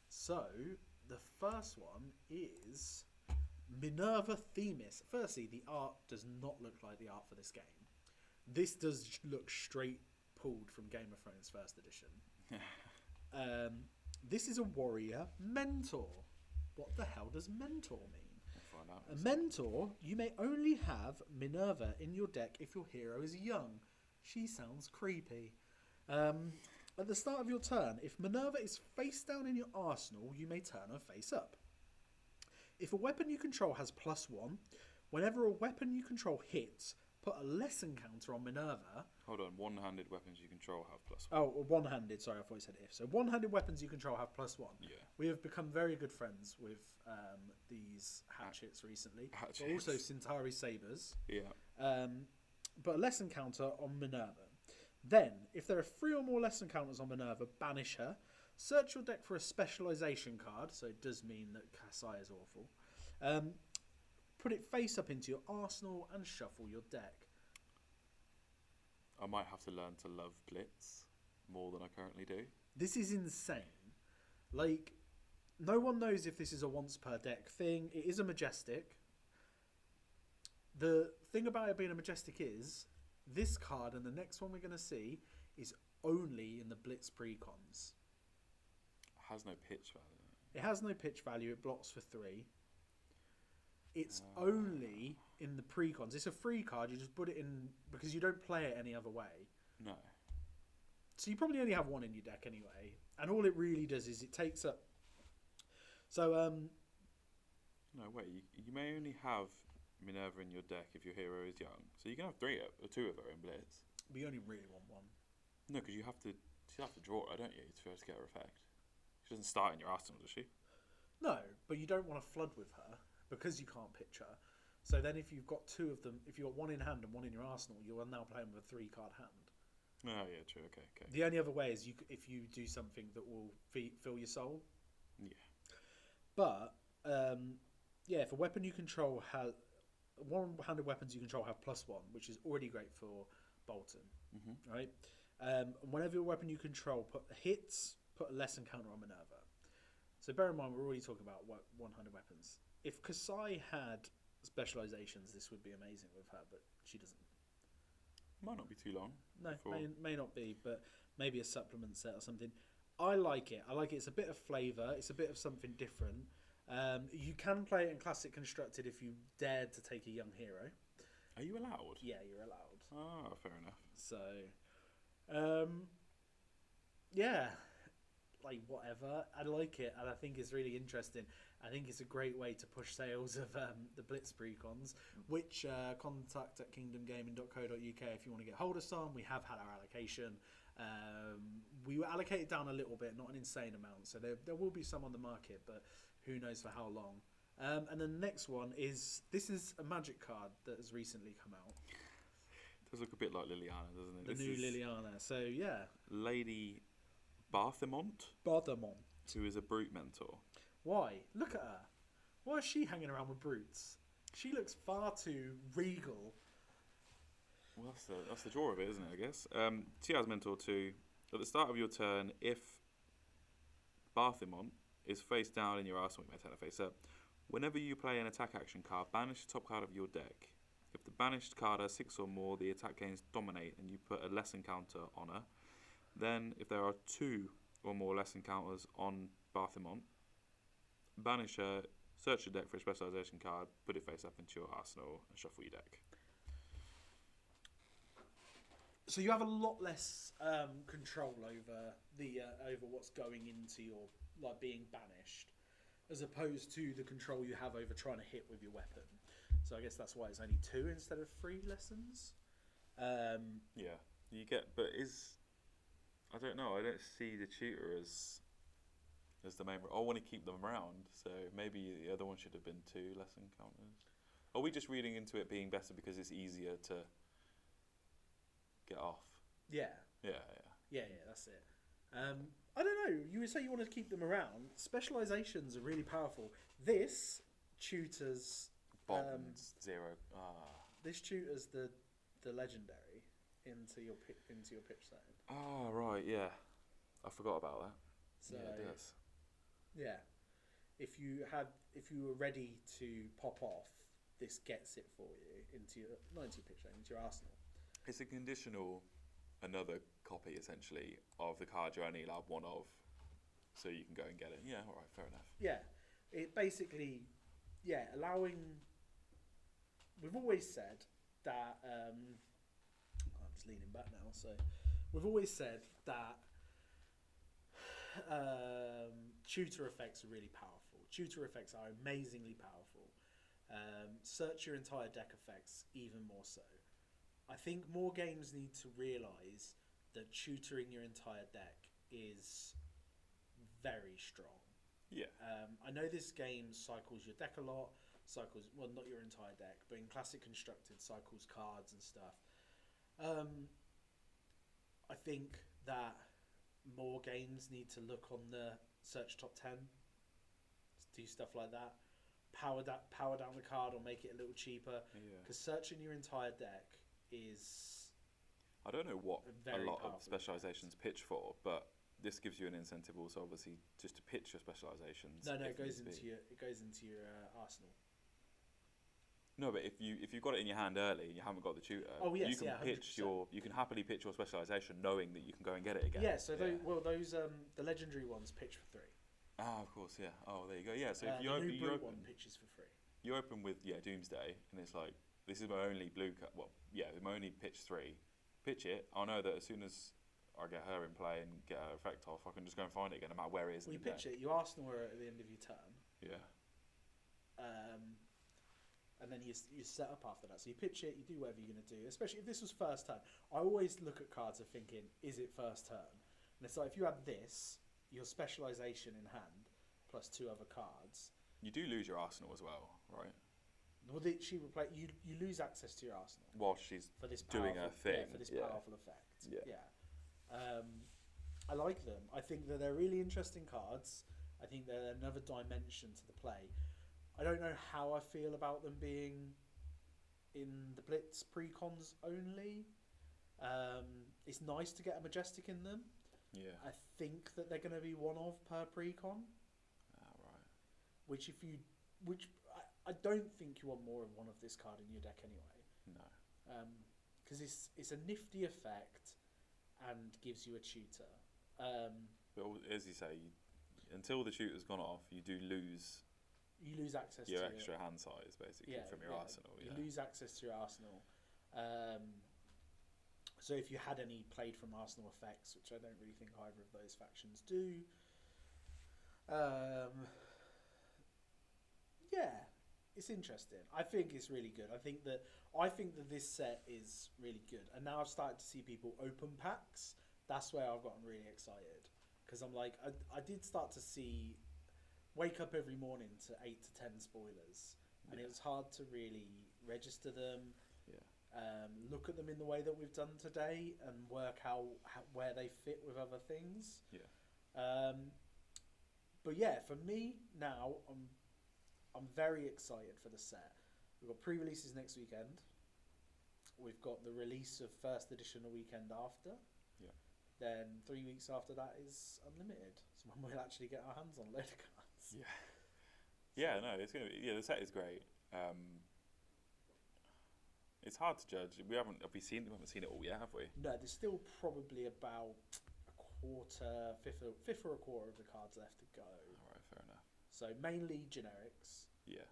S1: So the first one is Minerva Themis. Firstly, the art does not look like the art for this game. This does look straight pulled from Game of Thrones First Edition. This is a warrior mentor. What the hell does mentor mean?
S2: We'll find out.
S1: A mentor, you may only have Minerva in your deck if your hero is young. She sounds creepy. At the start of your turn, if Minerva is face down in your arsenal, you may turn her face up. If a weapon you control has +1, whenever a weapon you control hits, put a lesson counter on Minerva.
S2: Hold on, one-handed weapons you control have +1.
S1: Oh, one-handed. Sorry, I thought you said if. So one-handed weapons you control have +1.
S2: Yeah.
S1: We have become very good friends with these hatchets recently. But also Centauri Sabres.
S2: Yeah.
S1: But a lesson counter on Minerva. Then, if there are 3 or more lesson counters on Minerva, banish her. Search your deck for a specialization card, so it does mean that Kasai is awful. Put it face up into your arsenal and shuffle your deck.
S2: I might have to learn to love Blitz more than I currently do.
S1: This is insane. Like, no one knows if this is a once per deck thing. It is a Majestic. The thing about it being a Majestic is this card and the next one we're going to see is only in the Blitz precons.
S2: It has no pitch value.
S1: It has no pitch value. It blocks for 3. It's only in the precons. It's a free card. You just put it in because you don't play it any other way.
S2: No.
S1: So you probably only have one in your deck anyway. And all it really does is it takes up... So,
S2: No, wait. You may only have Minerva in your deck if your hero is young. So you can have 3 or 2 of her in Blitz.
S1: but you only really want one.
S2: No, because you have to draw her, don't you, to first get her effect. She doesn't start in your arsenal, does she?
S1: No, but you don't want to flood with her because you can't pitch her. So then if you've got 2 of them, if you've got one in hand and one in your arsenal, you are now playing with a 3-card hand.
S2: Oh, yeah, true, okay.
S1: The only other way is if you do something that will fill your soul.
S2: Yeah.
S1: But, if a weapon you control has... One-handed weapons you control have +1, which is already great for Bolton, right? Whenever a weapon you control put a lesson counter on Minerva. So bear in mind, we're already talking about one-handed weapons. If Kasai had specializations, this would be amazing with her, but she doesn't.
S2: Might not be too long.
S1: No, may not be, but maybe a supplement set or something. I like it. It's a bit of flavour. It's a bit of something different. You can play it in Classic Constructed if you dared to take a young hero.
S2: Are you allowed?
S1: Yeah, you're allowed.
S2: Oh, fair enough.
S1: So, whatever. I like it, and I think it's really interesting. I think it's a great way to push sales of the Blitz precons, which contact at kingdomgaming.co.uk if you want to get hold of some. We have had our allocation. We were allocated down a little bit, not an insane amount, so there will be some on the market, but who knows for how long. And then the next one is a Magic card that has recently come out.
S2: It does look a bit like Liliana, doesn't it?
S1: The new Liliana. So, yeah.
S2: Lady Barthamont, who is a Brute Mentor.
S1: Why? Look at her. Why is she hanging around with brutes? She looks far too regal.
S2: Well, that's the draw of it, isn't it, I guess? She has Mentor 2. At the start of your turn, if Barthamont is face down in your arsenal, you may turn it face up. Whenever you play an attack action card, banish the top card of your deck. If the banished card has 6 or more, the attack gains dominate, and you put a lesson counter on her. Then, if there are 2 or more lesson counters on Barthamont, banish her, search your deck for a specialization card, put it face up into your arsenal, and shuffle your deck.
S1: So you have a lot less control over over what's going into your being banished, as opposed to the control you have over trying to hit with your weapon. So I guess that's why it's only 2 instead of 3 lessons.
S2: Yeah, you get, but I don't know. I don't see the tutor as the main. I want to keep them around, so maybe the other one should have been 2 lesson counters. Are we just reading into it being better because it's easier to get off?
S1: Yeah, that's it. I don't know. You would say you want to keep them around. Specializations are really powerful. This tutors
S2: Bonds 0.
S1: This tutors the legendary into your pitch zone.
S2: Oh right, yeah. I forgot about that.
S1: So,
S2: yeah, it does.
S1: Yeah. If you were ready to pop off, this gets it for you into your pitch zone, into your arsenal.
S2: It's a conditional, another copy essentially of the card you're only allowed 1 of, so you can go and get it. Yeah, all right, fair enough.
S1: Yeah, it basically, allowing. We've always said that. I'm just leaning back now. So, we've always said that tutor effects are really powerful. Tutor effects are amazingly powerful. Search your entire deck effects even more so. I think more games need to realise that tutoring your entire deck is very strong.
S2: Yeah.
S1: I know this game cycles your deck a lot, not your entire deck, but in Classic Constructed cycles cards and stuff. I think that more games need to look on the search top 10, do stuff like that. Power down the card or make it a little cheaper.
S2: Yeah.
S1: Because searching your entire deck is
S2: I don't know what a
S1: Very
S2: lot of
S1: powerful
S2: specializations pitch for, but this gives you an incentive also, obviously, just to pitch your specializations.
S1: No,
S2: if
S1: it goes
S2: needs be.
S1: into your arsenal.
S2: No, but if you've got it in your hand early and you haven't got the tutor,
S1: Oh, yes,
S2: you can
S1: yeah,
S2: pitch
S1: 100%.
S2: you can happily pitch your specialization knowing that you can go and get it again.
S1: Yeah, so those the legendary ones pitch for 3.
S2: Ah, of course, yeah. Oh, there you go. Yeah, so if
S1: The new brute one pitches for 3.
S2: you open with Doomsday, and it's like, this is my only blue card. Well, yeah, my only pitch 3. Pitch it. I'll know that as soon as I get her in play and get her effect off, I can just go and find it again, no matter where it is.
S1: Well,
S2: in
S1: you
S2: the
S1: pitch
S2: deck.
S1: it. You arsenal her at the end of your turn.
S2: Yeah.
S1: And then you set up after that. So you pitch it, you do whatever you're going to do. Especially if this was first turn. I always look at cards of thinking, is it first turn? And it's like, if you had this, your specialisation in hand, plus 2 other cards.
S2: You do lose your arsenal as well, right?
S1: Well, she will play. You lose access to your arsenal
S2: While she's
S1: for this
S2: doing her thing.
S1: Yeah, for this powerful effect.
S2: Yeah.
S1: I like them. I think that they're really interesting cards. I think they're another dimension to the play. I don't know how I feel about them being in the Blitz precons only. It's nice to get a Majestic in them.
S2: Yeah.
S1: I think that they're going to be one of per precon.
S2: Right.
S1: Which I don't think you want more of one of this card in your deck anyway.
S2: No.
S1: Because it's a nifty effect and gives you a tutor.
S2: But as you say, until the tutor's gone off, you do lose.
S1: You lose access
S2: your
S1: to
S2: extra hand size, basically, from your arsenal.
S1: You lose access to your arsenal. So if you had any played from arsenal effects, which I don't really think either of those factions do, yeah, it's interesting. I think it's really good. I think that this set is really good. And now I've started to see people open packs. That's where I've gotten really excited. Because I'm like, I did start to wake up every morning to 8 to 10 spoilers. And it was hard to really register them.
S2: Yeah.
S1: Look at them in the way that we've done today and work how where they fit with other things.
S2: Yeah.
S1: But yeah, for me now, I'm very excited for the set. We've got pre-releases next weekend. We've got the release of first edition a weekend after.
S2: Yeah.
S1: Then 3 weeks after that is unlimited. So when we'll actually get our hands on a load of cards.
S2: Yeah. Yeah, no, it's gonna be. Yeah, the set is great. It's hard to judge. We haven't seen it all yet, have we?
S1: No, there's still probably about a fifth or a quarter of the cards left to go.
S2: All right, fair enough.
S1: So mainly generics.
S2: Yeah.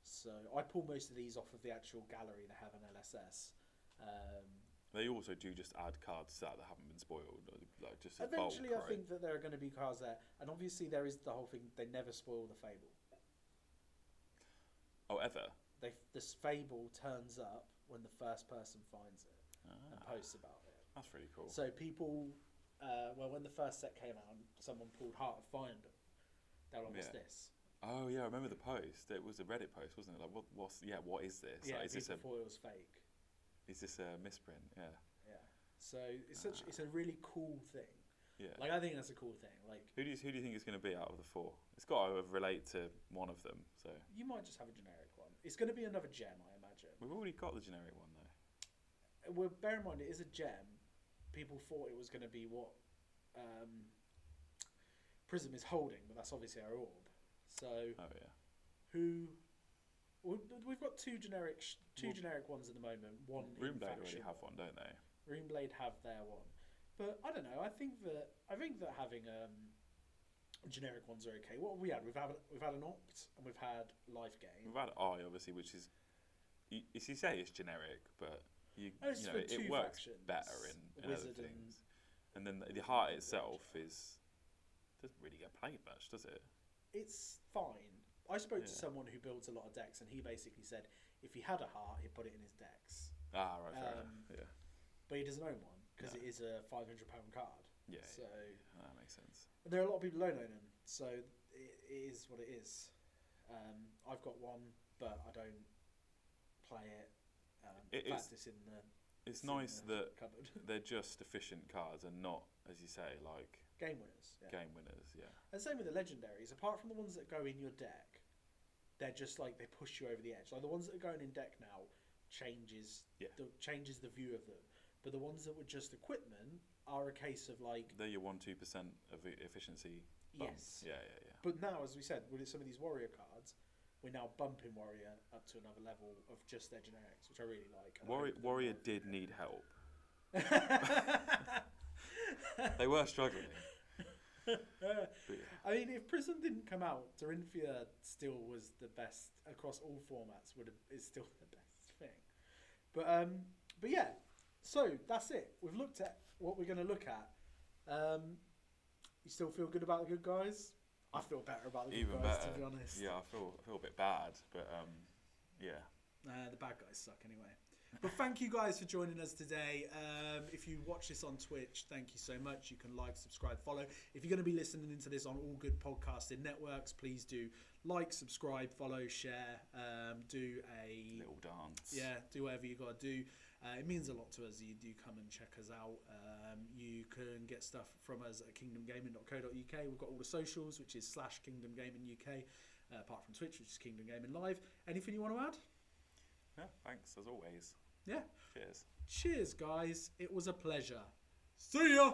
S1: So I pull most of these off of the actual gallery that have an LSS.
S2: They also do just add cards that haven't been spoiled, like just
S1: Eventually,
S2: bulk,
S1: I think that there are going to be cards there, and obviously there is the whole thing. They never spoil the Fable.
S2: Oh, ever?
S1: This Fable turns up when the first person finds it and posts about it.
S2: That's really cool.
S1: So people, when the first set came out, someone pulled Heart of Findom. They're like, what's this?
S2: Oh yeah, I remember the post. It was a Reddit post, wasn't it? Like, what is this?
S1: Yeah,
S2: like,
S1: people thought it was fake.
S2: Is this a misprint? Yeah.
S1: Yeah. So it's a really cool thing.
S2: Yeah.
S1: Like, I think that's a cool thing. Like,
S2: who do you think it's going to be out of the 4? It's got to relate to one of them. So
S1: you might just have a generic one. It's going to be another gem, I imagine.
S2: We've already got the generic one though.
S1: Well, bear in mind it is a gem. People thought it was going to be what Prism is holding, but that's obviously our orb. So
S2: oh yeah.
S1: We've got two generic ones at the moment. One
S2: Runeblade already have one, don't they?
S1: Runeblade have their one, but I don't know. I think that having generic ones are okay. What have we had? We've had an Opt and we've had Life Gain.
S2: We've had Eye, obviously, which is you say it's generic, but it works
S1: factions,
S2: better in other
S1: Wizard
S2: things. And then the Heart itself doesn't really get played much, does it?
S1: It's fine. I spoke to someone who builds a lot of decks, and he basically said if he had a heart, he'd put it in his decks.
S2: Ah, right, fair enough. Yeah.
S1: But he doesn't own one because it is a £500 card.
S2: Yeah.
S1: So
S2: that makes sense.
S1: And there are a lot of people who don't own them, so it is what it is. I've got one, but I don't play it. Practice in the.
S2: It's nice that
S1: cupboard.
S2: they're just efficient cards and not, as you say, like
S1: game winners. Yeah.
S2: Game winners, yeah.
S1: And same with the legendaries. Apart from the ones that go in your deck, they're just like they push you over the edge. Like the ones that are going in deck now, changes
S2: Yeah.
S1: changes the view of them. But the ones that were just equipment are a case of like
S2: They're your 1-2% of efficiency bumps.
S1: yes.
S2: Yeah.
S1: But now, as we said, with some of these warrior cards, we're now bumping warrior up to another level of just their generics, which I really like. And I hope that
S2: Warrior
S1: more
S2: did
S1: people
S2: need help.
S1: get
S2: They were struggling.
S1: it. I mean, if Prism didn't come out, Dorinthia still was the best across all formats. Is still the best thing. But yeah, so that's it. We've looked at what we're going to look at. You still feel good about the good guys? I feel better about the good
S2: Even
S1: guys,
S2: better.
S1: to be honest.
S2: Yeah, I feel a bit bad, but yeah.
S1: The bad guys suck anyway. But thank you guys for joining us today. If you watch this on Twitch, thank you so much. You can like, subscribe, follow. If you're going to be listening into this on all good podcasting networks, please do like, subscribe, follow, share. Do a
S2: Little dance.
S1: Yeah, do whatever you got to do. It means a lot to us. You do come and check us out. You can get stuff from us at kingdomgaming.co.uk. We've got all the socials, which is /KingdomGamingUK, apart from Twitch, which is Kingdom Gaming Live. Anything you want to add?
S2: Yeah, thanks as always.
S1: Yeah.
S2: Cheers.
S1: Cheers, guys. It was a pleasure. See ya!